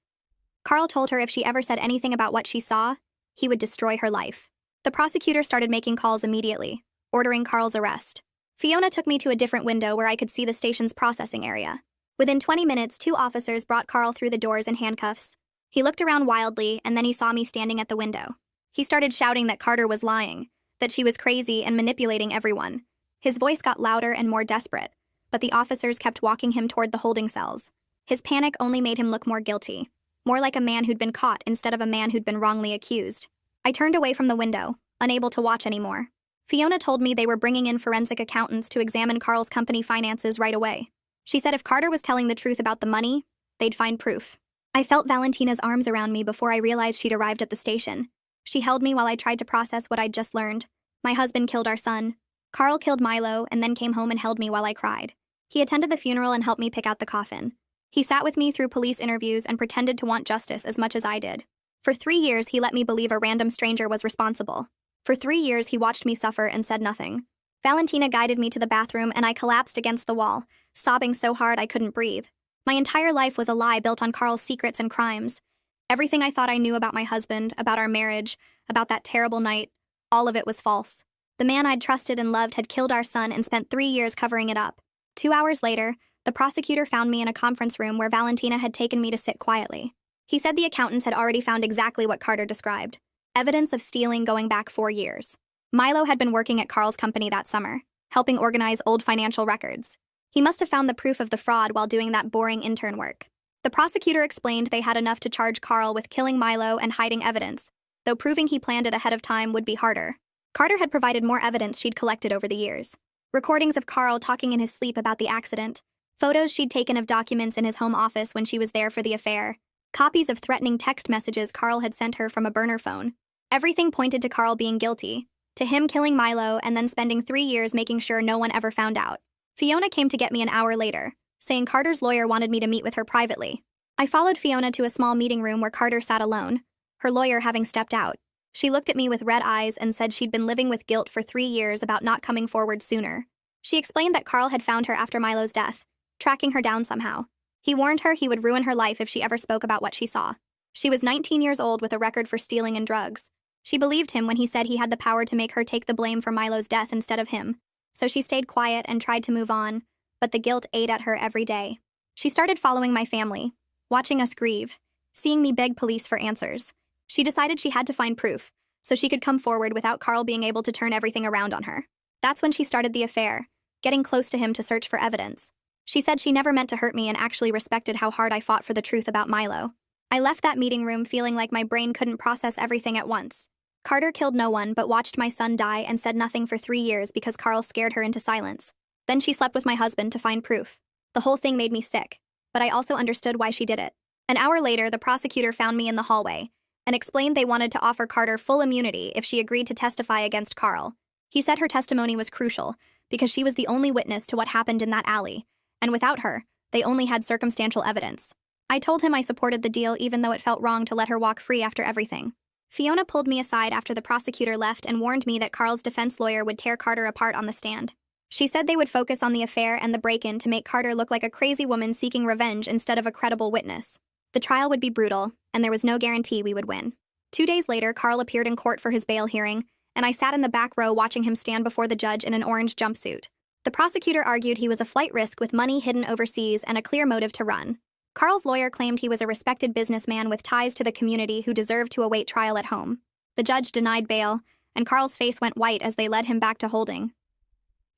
Carl told her if she ever said anything about what she saw, he would destroy her life. The prosecutor started making calls immediately, ordering Carl's arrest. Fiona took me to a different window where I could see the station's processing area. Within 20 minutes, 2 officers brought Carl through the doors in handcuffs. He looked around wildly, and then he saw me standing at the window. He started shouting that Carter was lying, that she was crazy and manipulating everyone. His voice got louder and more desperate, but the officers kept walking him toward the holding cells. His panic only made him look more guilty, more like a man who'd been caught instead of a man who'd been wrongly accused. I turned away from the window, unable to watch anymore. Fiona told me they were bringing in forensic accountants to examine Carl's company finances right away. She said if Carter was telling the truth about the money, they'd find proof. I felt Valentina's arms around me before I realized she'd arrived at the station. She held me while I tried to process what I'd just learned. My husband killed our son. Carl killed Milo and then came home and held me while I cried. He attended the funeral and helped me pick out the coffin. He sat with me through police interviews and pretended to want justice as much as I did. For 3 years, he let me believe a random stranger was responsible. For 3 years, he watched me suffer and said nothing. Valentina guided me to the bathroom and I collapsed against the wall, sobbing so hard I couldn't breathe. My entire life was a lie built on Carl's secrets and crimes. Everything I thought I knew about my husband, about our marriage, about that terrible night, all of it was false. The man I'd trusted and loved had killed our son and spent 3 years covering it up. 2 hours later, the prosecutor found me in a conference room where Valentina had taken me to sit quietly. He said the accountants had already found exactly what Carter described. Evidence of stealing going back 4 years. Milo had been working at Carl's company that summer, helping organize old financial records. He must have found the proof of the fraud while doing that boring intern work. The prosecutor explained they had enough to charge Carl with killing Milo and hiding evidence, though proving he planned it ahead of time would be harder. Carter had provided more evidence she'd collected over the years. Recordings of Carl talking in his sleep about the accident, photos she'd taken of documents in his home office when she was there for the affair, copies of threatening text messages Carl had sent her from a burner phone. Everything pointed to Carl being guilty, to him killing Milo and then spending 3 years making sure no one ever found out. Fiona came to get me an hour later, saying Carter's lawyer wanted me to meet with her privately. I followed Fiona to a small meeting room where Carter sat alone, her lawyer having stepped out. She looked at me with red eyes and said she'd been living with guilt for 3 years about not coming forward sooner. She explained that Carl had found her after Milo's death, tracking her down somehow. He warned her he would ruin her life if she ever spoke about what she saw. She was 19 years old with a record for stealing and drugs. She believed him when he said he had the power to make her take the blame for Milo's death instead of him. So she stayed quiet and tried to move on, but the guilt ate at her every day. She started following my family, watching us grieve, seeing me beg police for answers. She decided she had to find proof, so she could come forward without Carl being able to turn everything around on her. That's when she started the affair, getting close to him to search for evidence. She said she never meant to hurt me and actually respected how hard I fought for the truth about Milo. I left that meeting room feeling like my brain couldn't process everything at once. Carter killed no one but watched my son die and said nothing for 3 years because Carl scared her into silence. Then she slept with my husband to find proof. The whole thing made me sick, but I also understood why she did it. An hour later, the prosecutor found me in the hallway and explained they wanted to offer Carter full immunity if she agreed to testify against Carl. He said her testimony was crucial because she was the only witness to what happened in that alley, and without her, they only had circumstantial evidence. I told him I supported the deal even though it felt wrong to let her walk free after everything. Fiona pulled me aside after the prosecutor left and warned me that Carl's defense lawyer would tear Carter apart on the stand. She said they would focus on the affair and the break-in to make Carter look like a crazy woman seeking revenge instead of a credible witness. The trial would be brutal, and there was no guarantee we would win. 2 days later, Carl appeared in court for his bail hearing, and I sat in the back row watching him stand before the judge in an orange jumpsuit. The prosecutor argued he was a flight risk with money hidden overseas and a clear motive to run. Carl's lawyer claimed he was a respected businessman with ties to the community who deserved to await trial at home. The judge denied bail, and Carl's face went white as they led him back to holding.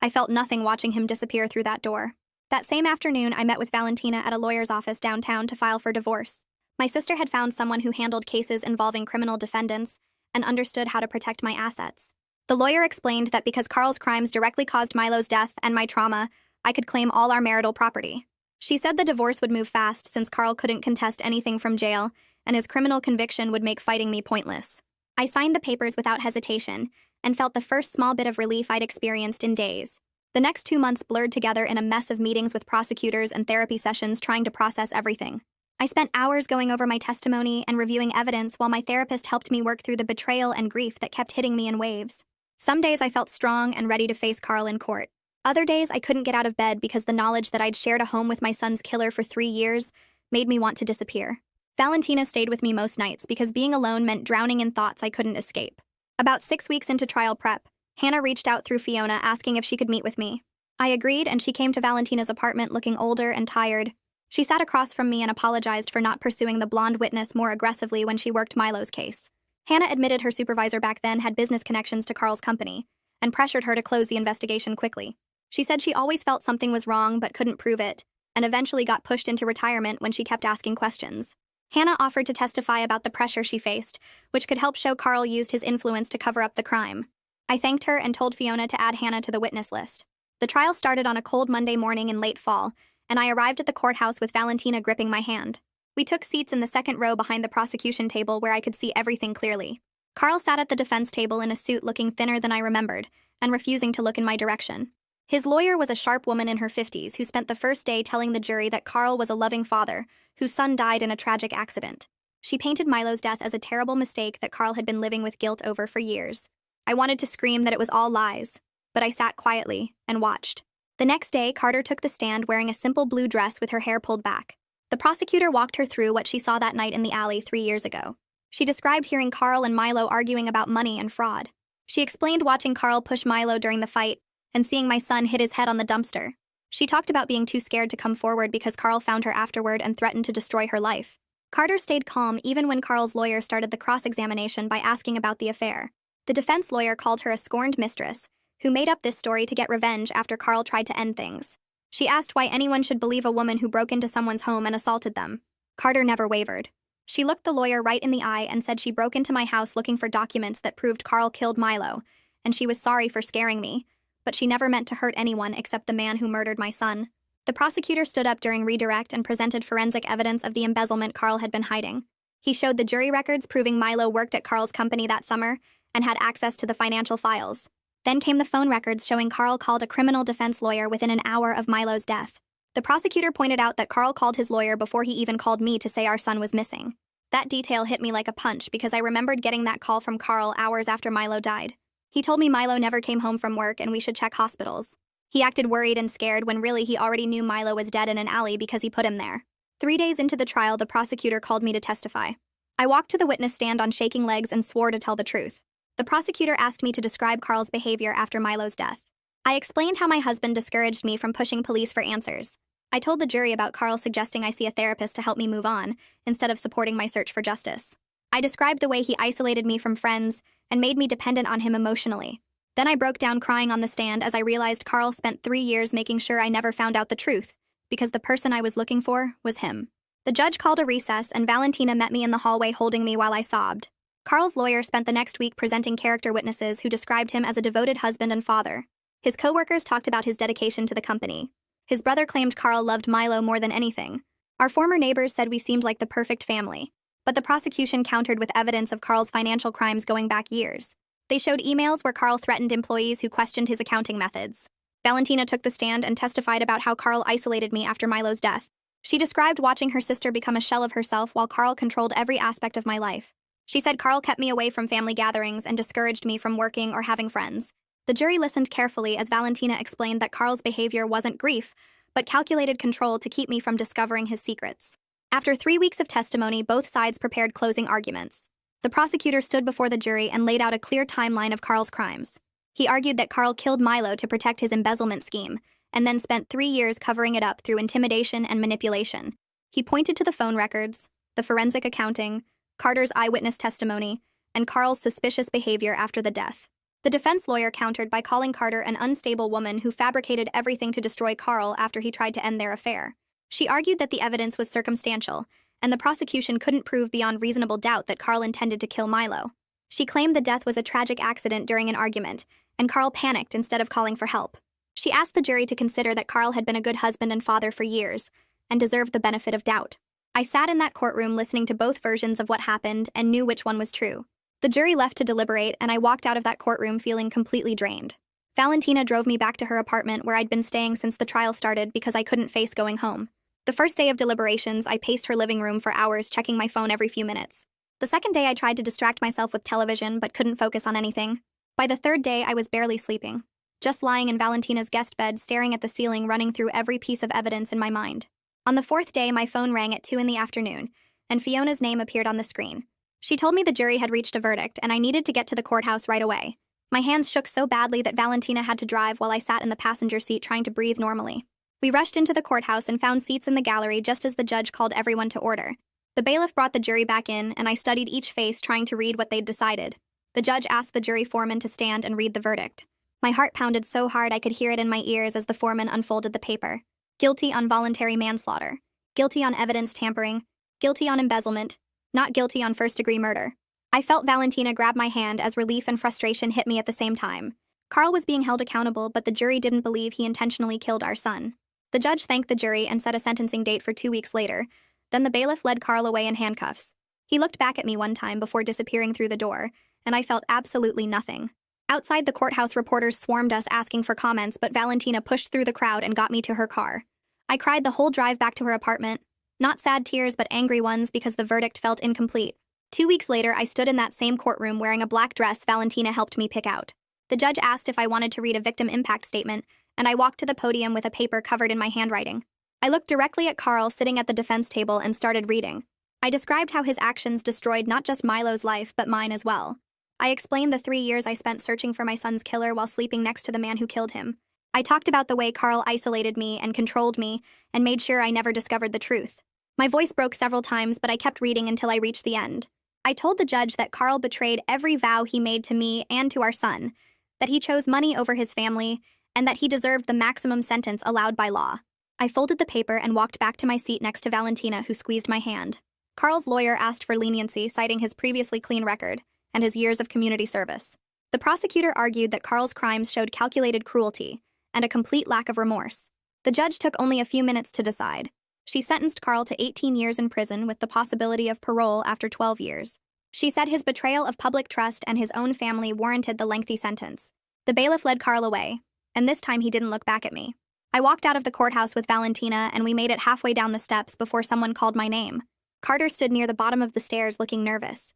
I felt nothing watching him disappear through that door. That same afternoon, I met with Valentina at a lawyer's office downtown to file for divorce. My sister had found someone who handled cases involving criminal defendants and understood how to protect my assets. The lawyer explained that because Carl's crimes directly caused Milo's death and my trauma, I could claim all our marital property. She said the divorce would move fast since Carl couldn't contest anything from jail, and his criminal conviction would make fighting me pointless. I signed the papers without hesitation and felt the first small bit of relief I'd experienced in days. The next 2 months blurred together in a mess of meetings with prosecutors and therapy sessions trying to process everything. I spent hours going over my testimony and reviewing evidence while my therapist helped me work through the betrayal and grief that kept hitting me in waves. Some days I felt strong and ready to face Carl in court. Other days I couldn't get out of bed because the knowledge that I'd shared a home with my son's killer for 3 years made me want to disappear. Valentina stayed with me most nights because being alone meant drowning in thoughts I couldn't escape. About 6 weeks into trial prep, Hannah reached out through Fiona asking if she could meet with me. I agreed, and she came to Valentina's apartment looking older and tired. She sat across from me and apologized for not pursuing the blonde witness more aggressively when she worked Milo's case. Hannah admitted her supervisor back then had business connections to Carl's company and pressured her to close the investigation quickly. She said she always felt something was wrong but couldn't prove it, and eventually got pushed into retirement when she kept asking questions. Hannah offered to testify about the pressure she faced, which could help show Carl used his influence to cover up the crime. I thanked her and told Fiona to add Hannah to the witness list. The trial started on a cold Monday morning in late fall, and I arrived at the courthouse with Valentina gripping my hand. We took seats in the second row behind the prosecution table where I could see everything clearly. Carl sat at the defense table in a suit looking thinner than I remembered, and refusing to look in my direction. His lawyer was a sharp woman in her 50s who spent the first day telling the jury that Carl was a loving father whose son died in a tragic accident. She painted Milo's death as a terrible mistake that Carl had been living with guilt over for years. I wanted to scream that it was all lies, but I sat quietly and watched. The next day, Carter took the stand wearing a simple blue dress with her hair pulled back. The prosecutor walked her through what she saw that night in the alley 3 years ago. She described hearing Carl and Milo arguing about money and fraud. She explained watching Carl push Milo during the fight and seeing my son hit his head on the dumpster. She talked about being too scared to come forward because Carl found her afterward and threatened to destroy her life. Carter stayed calm even when Carl's lawyer started the cross-examination by asking about the affair. The defense lawyer called her a scorned mistress who made up this story to get revenge after Carl tried to end things. She asked why anyone should believe a woman who broke into someone's home and assaulted them. Carter never wavered. She looked the lawyer right in the eye and said she broke into my house looking for documents that proved Carl killed Milo, and she was sorry for scaring me, but she never meant to hurt anyone except the man who murdered my son. The prosecutor stood up during redirect and presented forensic evidence of the embezzlement Carl had been hiding. He showed the jury records proving Milo worked at Carl's company that summer and had access to the financial files. Then came the phone records showing Carl called a criminal defense lawyer within an hour of Milo's death. The prosecutor pointed out that Carl called his lawyer before he even called me to say our son was missing. That detail hit me like a punch because I remembered getting that call from Carl hours after Milo died. He told me Milo never came home from work and we should check hospitals. He acted worried and scared when really he already knew Milo was dead in an alley because he put him there. 3 days into the trial, the prosecutor called me to testify. I walked to the witness stand on shaking legs and swore to tell the truth. The prosecutor asked me to describe Carl's behavior after Milo's death. I explained how my husband discouraged me from pushing police for answers. I told the jury about Carl suggesting I see a therapist to help me move on, instead of supporting my search for justice. I described the way he isolated me from friends and made me dependent on him emotionally. Then I broke down crying on the stand as I realized Carl spent 3 years making sure I never found out the truth, because the person I was looking for was him. The judge called a recess and Valentina met me in the hallway holding me while I sobbed. Carl's lawyer spent the next week presenting character witnesses who described him as a devoted husband and father. His co-workers talked about his dedication to the company. His brother claimed Carl loved Milo more than anything, Our former neighbors said we seemed like the perfect family, but the prosecution countered with evidence of Carl's financial crimes going back years. They showed emails where Carl threatened employees who questioned his accounting methods. Valentina took the stand and testified about how Carl isolated me after Milo's death. She described watching her sister become a shell of herself while Carl controlled every aspect of my life. She said Carl kept me away from family gatherings and discouraged me from working or having friends. The jury listened carefully as Valentina explained that Carl's behavior wasn't grief, but calculated control to keep me from discovering his secrets. After 3 weeks of testimony, both sides prepared closing arguments. The prosecutor stood before the jury and laid out a clear timeline of Carl's crimes. He argued that Carl killed Milo to protect his embezzlement scheme, and then spent 3 years covering it up through intimidation and manipulation. He pointed to the phone records, the forensic accounting, Carter's eyewitness testimony, and Carl's suspicious behavior after the death. The defense lawyer countered by calling Carter an unstable woman who fabricated everything to destroy Carl after he tried to end their affair. She argued that the evidence was circumstantial, and the prosecution couldn't prove beyond reasonable doubt that Carl intended to kill Milo. She claimed the death was a tragic accident during an argument, and Carl panicked instead of calling for help. She asked the jury to consider that Carl had been a good husband and father for years, and deserved the benefit of doubt. I sat in that courtroom listening to both versions of what happened and knew which one was true. The jury left to deliberate, and I walked out of that courtroom feeling completely drained. Valentina drove me back to her apartment where I'd been staying since the trial started because I couldn't face going home. The first day of deliberations, I paced her living room for hours, checking my phone every few minutes. The second day, I tried to distract myself with television but couldn't focus on anything. By the third day, I was barely sleeping, just lying in Valentina's guest bed, staring at the ceiling, running through every piece of evidence in my mind. On the fourth day, my phone rang at 2 in the afternoon, and Fiona's name appeared on the screen. She told me the jury had reached a verdict, and I needed to get to the courthouse right away. My hands shook so badly that Valentina had to drive while I sat in the passenger seat trying to breathe normally. We rushed into the courthouse and found seats in the gallery just as the judge called everyone to order. The bailiff brought the jury back in, and I studied each face trying to read what they'd decided. The judge asked the jury foreman to stand and read the verdict. My heart pounded so hard I could hear it in my ears as the foreman unfolded the paper. Guilty on voluntary manslaughter. Guilty on evidence tampering. Guilty on embezzlement. Not guilty on first-degree murder. I felt Valentina grab my hand as relief and frustration hit me at the same time. Carl was being held accountable, but the jury didn't believe he intentionally killed our son. The judge thanked the jury and set a sentencing date for 2 weeks later. Then the bailiff led Carl away in handcuffs. He looked back at me one time before disappearing through the door, and I felt absolutely nothing. Outside the courthouse, reporters swarmed us asking for comments, but Valentina pushed through the crowd and got me to her car. I cried the whole drive back to her apartment. Not sad tears, but angry ones because the verdict felt incomplete. 2 weeks later, I stood in that same courtroom wearing a black dress Valentina helped me pick out. The judge asked if I wanted to read a victim impact statement, and I walked to the podium with a paper covered in my handwriting. I looked directly at Carl sitting at the defense table and started reading. I described how his actions destroyed not just Milo's life, but mine as well. I explained the 3 years I spent searching for my son's killer while sleeping next to the man who killed him. I talked about the way Carl isolated me and controlled me and made sure I never discovered the truth. My voice broke several times, but I kept reading until I reached the end. I told the judge that Carl betrayed every vow he made to me and to our son, that he chose money over his family, and that he deserved the maximum sentence allowed by law. I folded the paper and walked back to my seat next to Valentina, who squeezed my hand. Carl's lawyer asked for leniency, citing his previously clean record and his years of community service. The prosecutor argued that Carl's crimes showed calculated cruelty and a complete lack of remorse. The judge took only a few minutes to decide. She sentenced Carl to 18 years in prison with the possibility of parole after 12 years. She said his betrayal of public trust and his own family warranted the lengthy sentence. The bailiff led Carl away, and this time he didn't look back at me. I walked out of the courthouse with Valentina, and we made it halfway down the steps before someone called my name. Carter stood near the bottom of the stairs looking nervous.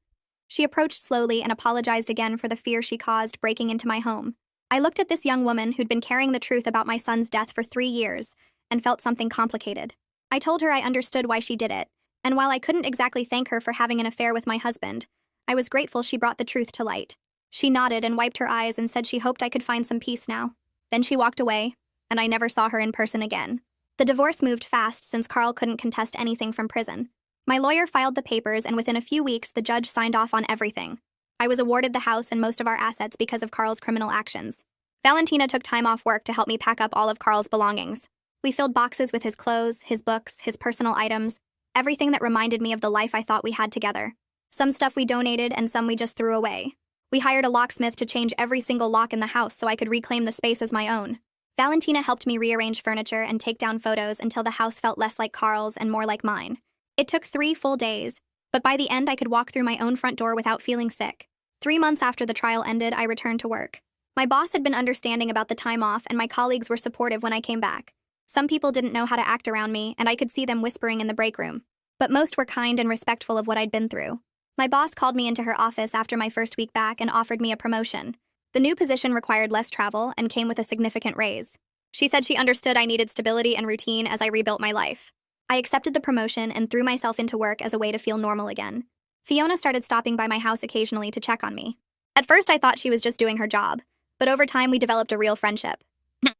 She approached slowly and apologized again for the fear she caused breaking into my home. I looked at this young woman who'd been carrying the truth about my son's death for 3 years and felt something complicated. I told her I understood why she did it, and while I couldn't exactly thank her for having an affair with my husband, I was grateful she brought the truth to light. She nodded and wiped her eyes and said she hoped I could find some peace now. Then she walked away, and I never saw her in person again. The divorce moved fast since Carl couldn't contest anything from prison. My lawyer filed the papers, and within a few weeks, the judge signed off on everything. I was awarded the house and most of our assets because of Carl's criminal actions. Valentina took time off work to help me pack up all of Carl's belongings. We filled boxes with his clothes, his books, his personal items, everything that reminded me of the life I thought we had together. Some stuff we donated and some we just threw away. We hired a locksmith to change every single lock in the house so I could reclaim the space as my own. Valentina helped me rearrange furniture and take down photos until the house felt less like Carl's and more like mine. It took 3 full days, but by the end I could walk through my own front door without feeling sick. 3 months after the trial ended, I returned to work. My boss had been understanding about the time off, and my colleagues were supportive when I came back. Some people didn't know how to act around me, and I could see them whispering in the break room. But most were kind and respectful of what I'd been through. My boss called me into her office after my first week back and offered me a promotion. The new position required less travel and came with a significant raise. She said she understood I needed stability and routine as I rebuilt my life. I accepted the promotion and threw myself into work as a way to feel normal again. Fiona started stopping by my house occasionally to check on me. At first, I thought she was just doing her job, but over time, we developed a real friendship.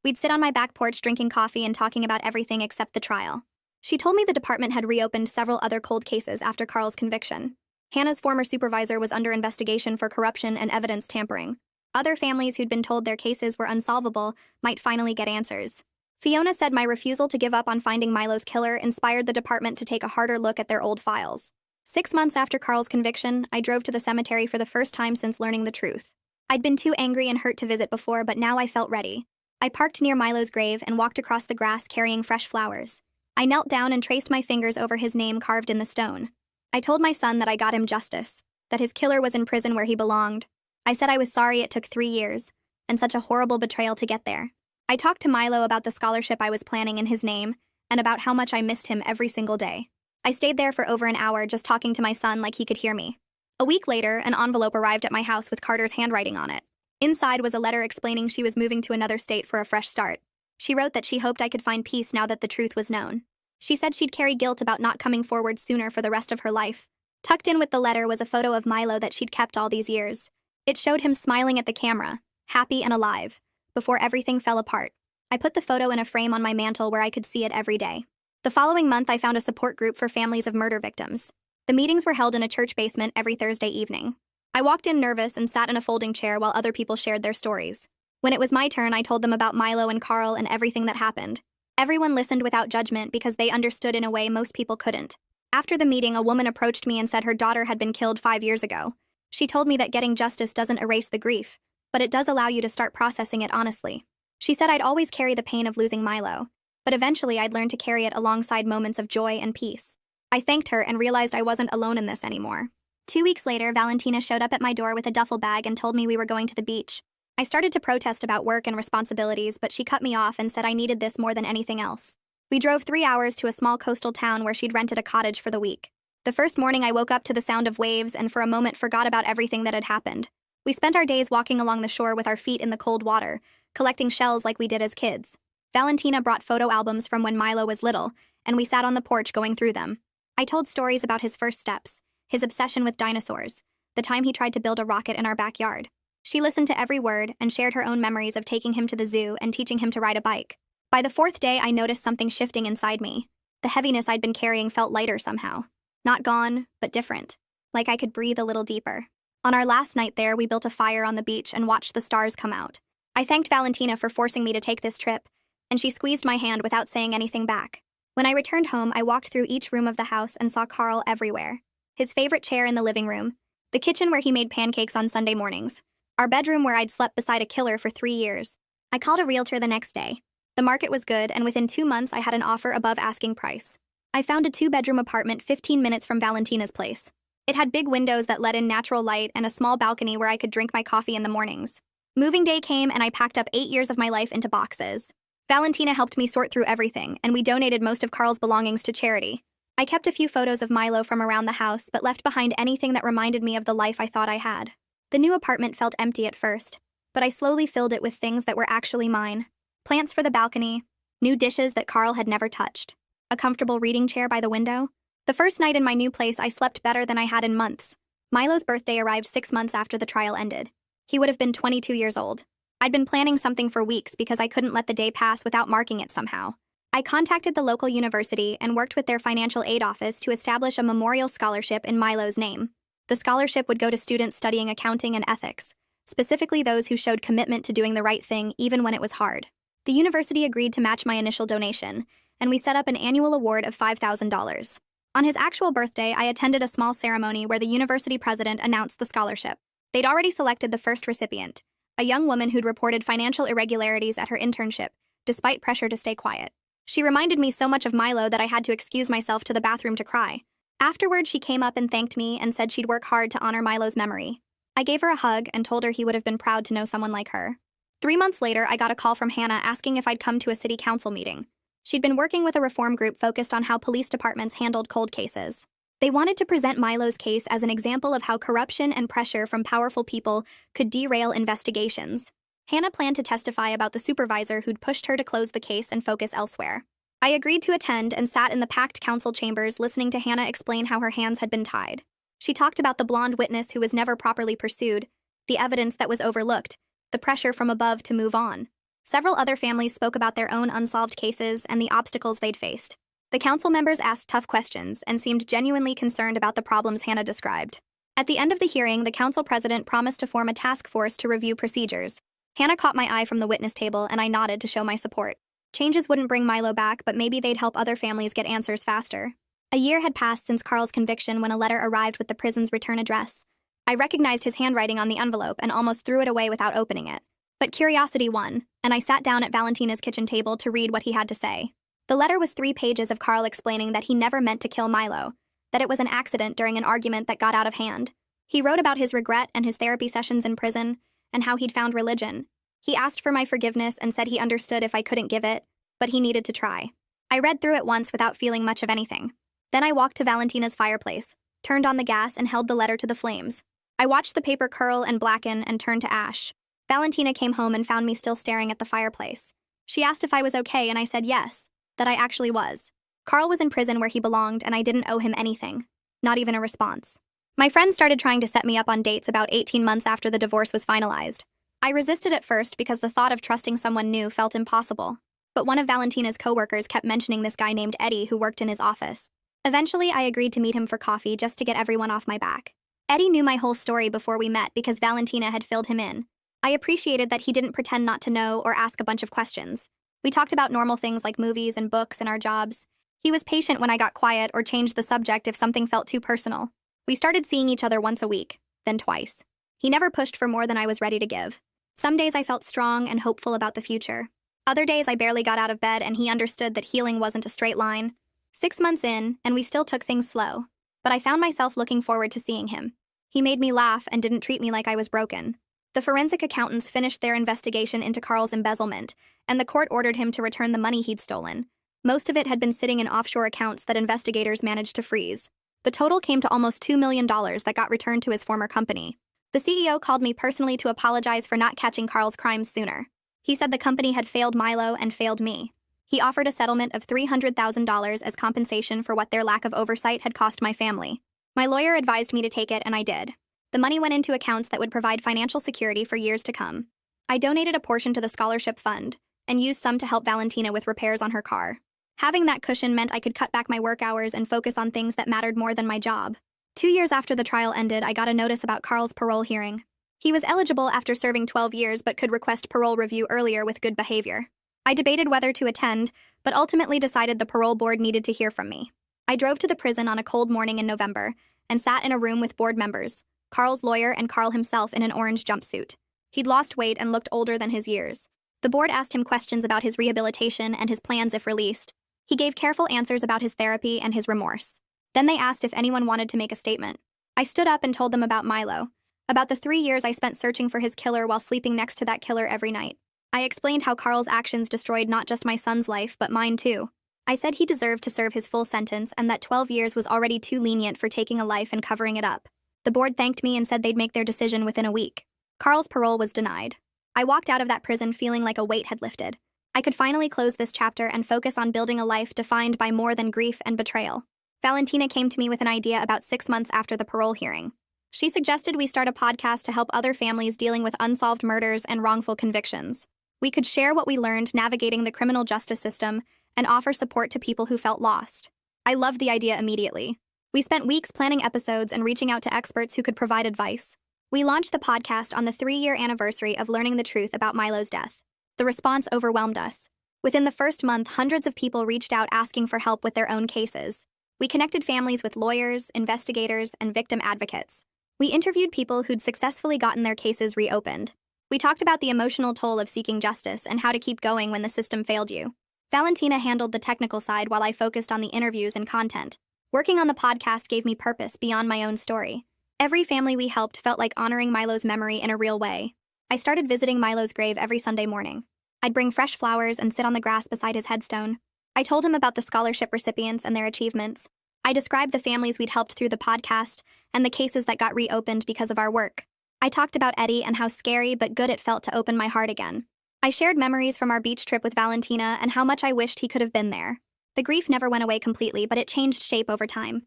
We'd sit on my back porch drinking coffee and talking about everything except the trial. She told me the department had reopened several other cold cases after Carl's conviction. Hannah's former supervisor was under investigation for corruption and evidence tampering. Other families who'd been told their cases were unsolvable might finally get answers. Fiona said my refusal to give up on finding Milo's killer inspired the department to take a harder look at their old files. 6 months after Carl's conviction, I drove to the cemetery for the first time since learning the truth. I'd been too angry and hurt to visit before, but now I felt ready. I parked near Milo's grave and walked across the grass carrying fresh flowers. I knelt down and traced my fingers over his name carved in the stone. I told my son that I got him justice, that his killer was in prison where he belonged. I said I was sorry it took 3 years, and such a horrible betrayal to get there. I talked to Milo about the scholarship I was planning in his name, and about how much I missed him every single day. I stayed there for over an hour just talking to my son like he could hear me. A week later, an envelope arrived at my house with Carter's handwriting on it. Inside was a letter explaining she was moving to another state for a fresh start. She wrote that she hoped I could find peace now that the truth was known. She said she'd carry guilt about not coming forward sooner for the rest of her life. Tucked in with the letter was a photo of Milo that she'd kept all these years. It showed him smiling at the camera, happy and alive, before everything fell apart. I put the photo in a frame on my mantle where I could see it every day. The following month, I found a support group for families of murder victims. The meetings were held in a church basement every Thursday evening. I walked in nervous and sat in a folding chair while other people shared their stories. When it was my turn, I told them about Milo and Carl and everything that happened. Everyone listened without judgment because they understood in a way most people couldn't. After the meeting, a woman approached me and said her daughter had been killed 5 years ago. She told me that getting justice doesn't erase the grief, but it does allow you to start processing it honestly. She said I'd always carry the pain of losing Milo, but eventually I'd learn to carry it alongside moments of joy and peace. I thanked her and realized I wasn't alone in this anymore. 2 weeks later, Valentina showed up at my door with a duffel bag and told me we were going to the beach. I started to protest about work and responsibilities, but she cut me off and said I needed this more than anything else. We drove 3 hours to a small coastal town where she'd rented a cottage for the week. The first morning, I woke up to the sound of waves and for a moment forgot about everything that had happened. We spent our days walking along the shore with our feet in the cold water, collecting shells like we did as kids. Valentina brought photo albums from when Milo was little, and we sat on the porch going through them. I told stories about his first steps, his obsession with dinosaurs, the time he tried to build a rocket in our backyard. She listened to every word and shared her own memories of taking him to the zoo and teaching him to ride a bike. By the 4th day, I noticed something shifting inside me. The heaviness I'd been carrying felt lighter somehow. Not gone, but different. Like I could breathe a little deeper. On our last night there, we built a fire on the beach and watched the stars come out. I thanked Valentina for forcing me to take this trip, and she squeezed my hand without saying anything back. When I returned home, I walked through each room of the house and saw Carl everywhere. His favorite chair in the living room, the kitchen where he made pancakes on Sunday mornings, our bedroom where I'd slept beside a killer for 3 years. I called a realtor the next day. The market was good, and within 2 months, I had an offer above asking price. I found a 2-bedroom apartment 15 minutes from Valentina's place. It had big windows that let in natural light and a small balcony where I could drink my coffee in the mornings. Moving day came, and I packed up 8 years of my life into boxes. Valentina helped me sort through everything, and we donated most of Carl's belongings to charity. I kept a few photos of Milo from around the house, but left behind anything that reminded me of the life I thought I had. The new apartment felt empty at first, but I slowly filled it with things that were actually mine. Plants for the balcony, new dishes that Carl had never touched, a comfortable reading chair by the window. The first night in my new place, I slept better than I had in months. Milo's birthday arrived 6 months after the trial ended. He would have been 22 years old. I'd been planning something for weeks because I couldn't let the day pass without marking it somehow. I contacted the local university and worked with their financial aid office to establish a memorial scholarship in Milo's name. The scholarship would go to students studying accounting and ethics, specifically those who showed commitment to doing the right thing even when it was hard. The university agreed to match my initial donation, and we set up an annual award of $5,000. On his actual birthday, I attended a small ceremony where the university president announced the scholarship. They'd already selected the first recipient, a young woman who'd reported financial irregularities at her internship, despite pressure to stay quiet. She reminded me so much of Milo that I had to excuse myself to the bathroom to cry. Afterward, she came up and thanked me and said she'd work hard to honor Milo's memory. I gave her a hug and told her he would have been proud to know someone like her. 3 months later, I got a call from Hannah asking if I'd come to a city council meeting. She'd been working with a reform group focused on how police departments handled cold cases. They wanted to present Milo's case as an example of how corruption and pressure from powerful people could derail investigations. Hannah planned to testify about the supervisor who'd pushed her to close the case and focus elsewhere. I agreed to attend and sat in the packed council chambers listening to Hannah explain how her hands had been tied. She talked about the blonde witness who was never properly pursued, the evidence that was overlooked, the pressure from above to move on. Several other families spoke about their own unsolved cases and the obstacles they'd faced. The council members asked tough questions and seemed genuinely concerned about the problems Hannah described. At the end of the hearing, the council president promised to form a task force to review procedures. Hannah caught my eye from the witness table and I nodded to show my support. Changes wouldn't bring Milo back, but maybe they'd help other families get answers faster. A year had passed since Carl's conviction when a letter arrived with the prison's return address. I recognized his handwriting on the envelope and almost threw it away without opening it. But curiosity won, and I sat down at Valentina's kitchen table to read what he had to say. The letter was 3 pages of Carl explaining that he never meant to kill Milo, that it was an accident during an argument that got out of hand. He wrote about his regret and his therapy sessions in prison, and how he'd found religion. He asked for my forgiveness and said he understood if I couldn't give it, but he needed to try. I read through it once without feeling much of anything. Then I walked to Valentina's fireplace, turned on the gas, and held the letter to the flames. I watched the paper curl and blacken and turn to ash. Valentina came home and found me still staring at the fireplace. She asked if I was okay, and I said yes, that I actually was. Carl was in prison where he belonged, and I didn't owe him anything, not even a response. My friends started trying to set me up on dates about 18 months after the divorce was finalized. I resisted at first because the thought of trusting someone new felt impossible. But one of Valentina's coworkers kept mentioning this guy named Eddie who worked in his office. Eventually, I agreed to meet him for coffee just to get everyone off my back. Eddie knew my whole story before we met because Valentina had filled him in. I appreciated that he didn't pretend not to know or ask a bunch of questions. We talked about normal things like movies and books and our jobs. He was patient when I got quiet or changed the subject if something felt too personal. We started seeing each other once a week, then twice. He never pushed for more than I was ready to give. Some days I felt strong and hopeful about the future. Other days I barely got out of bed and he understood that healing wasn't a straight line. 6 months in, and we still took things slow. But I found myself looking forward to seeing him. He made me laugh and didn't treat me like I was broken. The forensic accountants finished their investigation into Carl's embezzlement, and the court ordered him to return the money he'd stolen. Most of it had been sitting in offshore accounts that investigators managed to freeze. The total came to almost $2 million that got returned to his former company. The CEO called me personally to apologize for not catching Carl's crimes sooner. He said the company had failed Milo and failed me. He offered a settlement of $300,000 as compensation for what their lack of oversight had cost my family. My lawyer advised me to take it, and I did. The money went into accounts that would provide financial security for years to come. I donated a portion to the scholarship fund and used some to help Valentina with repairs on her car. Having that cushion meant I could cut back my work hours and focus on things that mattered more than my job. 2 years after the trial ended, I got a notice about Carl's parole hearing. He was eligible after serving 12 years but could request parole review earlier with good behavior. I debated whether to attend, but ultimately decided the parole board needed to hear from me. I drove to the prison on a cold morning in November and sat in a room with board members, Carl's lawyer and Carl himself in an orange jumpsuit. He'd lost weight and looked older than his years. The board asked him questions about his rehabilitation and his plans if released. He gave careful answers about his therapy and his remorse. Then they asked if anyone wanted to make a statement. I stood up and told them about Milo, about the 3 years I spent searching for his killer while sleeping next to that killer every night. I explained how Carl's actions destroyed not just my son's life, but mine too. I said he deserved to serve his full sentence and that 12 years was already too lenient for taking a life and covering it up. The board thanked me and said they'd make their decision within a week. Carl's parole was denied. I walked out of that prison feeling like a weight had lifted. I could finally close this chapter and focus on building a life defined by more than grief and betrayal. Valentina came to me with an idea about 6 months after the parole hearing. She suggested we start a podcast to help other families dealing with unsolved murders and wrongful convictions. We could share what we learned navigating the criminal justice system and offer support to people who felt lost. I loved the idea immediately. We spent weeks planning episodes and reaching out to experts who could provide advice. We launched the podcast on the 3-year anniversary of learning the truth about Milo's death. The response overwhelmed us. Within the first month, hundreds of people reached out asking for help with their own cases. We connected families with lawyers, investigators, and victim advocates. We interviewed people who'd successfully gotten their cases reopened. We talked about the emotional toll of seeking justice and how to keep going when the system failed you. Valentina handled the technical side while I focused on the interviews and content. Working on the podcast gave me purpose beyond my own story. Every family we helped felt like honoring Milo's memory in a real way. I started visiting Milo's grave every Sunday morning. I'd bring fresh flowers and sit on the grass beside his headstone. I told him about the scholarship recipients and their achievements. I described the families we'd helped through the podcast and the cases that got reopened because of our work. I talked about Eddie and how scary but good it felt to open my heart again. I shared memories from our beach trip with Valentina and how much I wished he could have been there. The grief never went away completely, but it changed shape over time.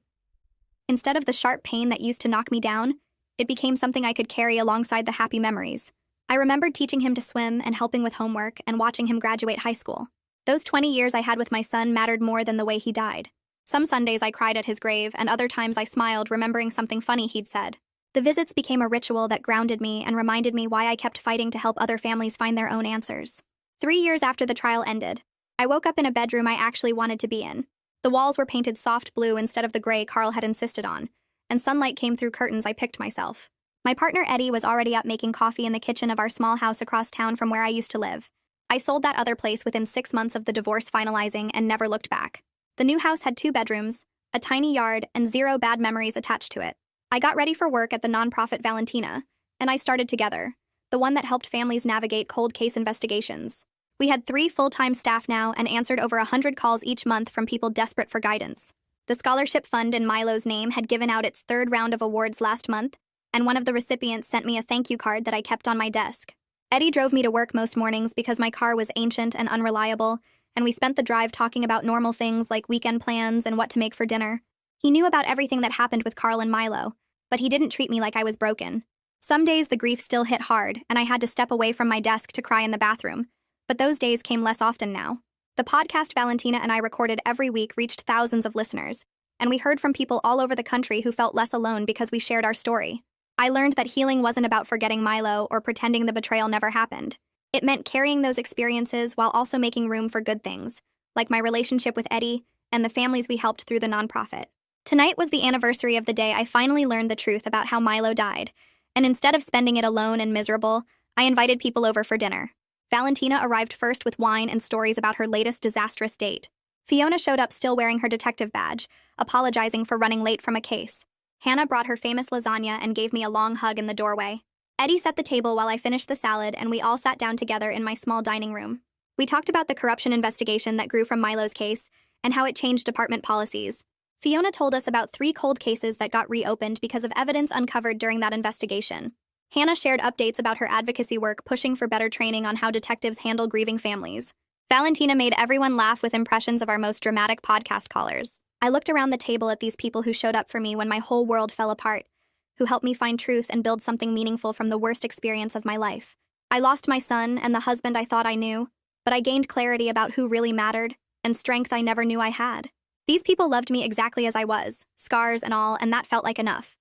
Instead of the sharp pain that used to knock me down, it became something I could carry alongside the happy memories. I remembered teaching him to swim and helping with homework and watching him graduate high school. Those 20 years I had with my son mattered more than the way he died. Some Sundays I cried at his grave, and other times I smiled, remembering something funny he'd said. The visits became a ritual that grounded me and reminded me why I kept fighting to help other families find their own answers. 3 years after the trial ended, I woke up in a bedroom I actually wanted to be in. The walls were painted soft blue instead of the gray Carl had insisted on, and sunlight came through curtains I picked myself. My partner Eddie was already up making coffee in the kitchen of our small house across town from where I used to live. I sold that other place within 6 months of the divorce finalizing and never looked back. The new house had 2 bedrooms, a tiny yard, and 0 bad memories attached to it. I got ready for work at the nonprofit Valentina, and I started Together, the one that helped families navigate cold case investigations. We had 3 full-time staff now and answered over 100 calls each month from people desperate for guidance. The scholarship fund in Milo's name had given out its 3rd round of awards last month, and one of the recipients sent me a thank you card that I kept on my desk. Eddie drove me to work most mornings because my car was ancient and unreliable, and we spent the drive talking about normal things like weekend plans and what to make for dinner. He knew about everything that happened with Carl and Milo, but he didn't treat me like I was broken. Some days the grief still hit hard, and I had to step away from my desk to cry in the bathroom, but those days came less often now. The podcast Valentina and I recorded every week reached thousands of listeners, and we heard from people all over the country who felt less alone because we shared our story. I learned that healing wasn't about forgetting Milo or pretending the betrayal never happened. It meant carrying those experiences while also making room for good things, like my relationship with Eddie and the families we helped through the nonprofit. Tonight was the anniversary of the day I finally learned the truth about how Milo died, and instead of spending it alone and miserable, I invited people over for dinner. Valentina arrived first with wine and stories about her latest disastrous date. Fiona showed up still wearing her detective badge, apologizing for running late from a case. Hannah brought her famous lasagna and gave me a long hug in the doorway. Eddie set the table while I finished the salad, and we all sat down together in my small dining room. We talked about the corruption investigation that grew from Milo's case and how it changed department policies. Fiona told us about 3 cold cases that got reopened because of evidence uncovered during that investigation. Hannah shared updates about her advocacy work pushing for better training on how detectives handle grieving families. Valentina made everyone laugh with impressions of our most dramatic podcast callers. I looked around the table at these people who showed up for me when my whole world fell apart, who helped me find truth and build something meaningful from the worst experience of my life. I lost my son and the husband I thought I knew, but I gained clarity about who really mattered and strength I never knew I had. These people loved me exactly as I was, scars and all, and that felt like enough.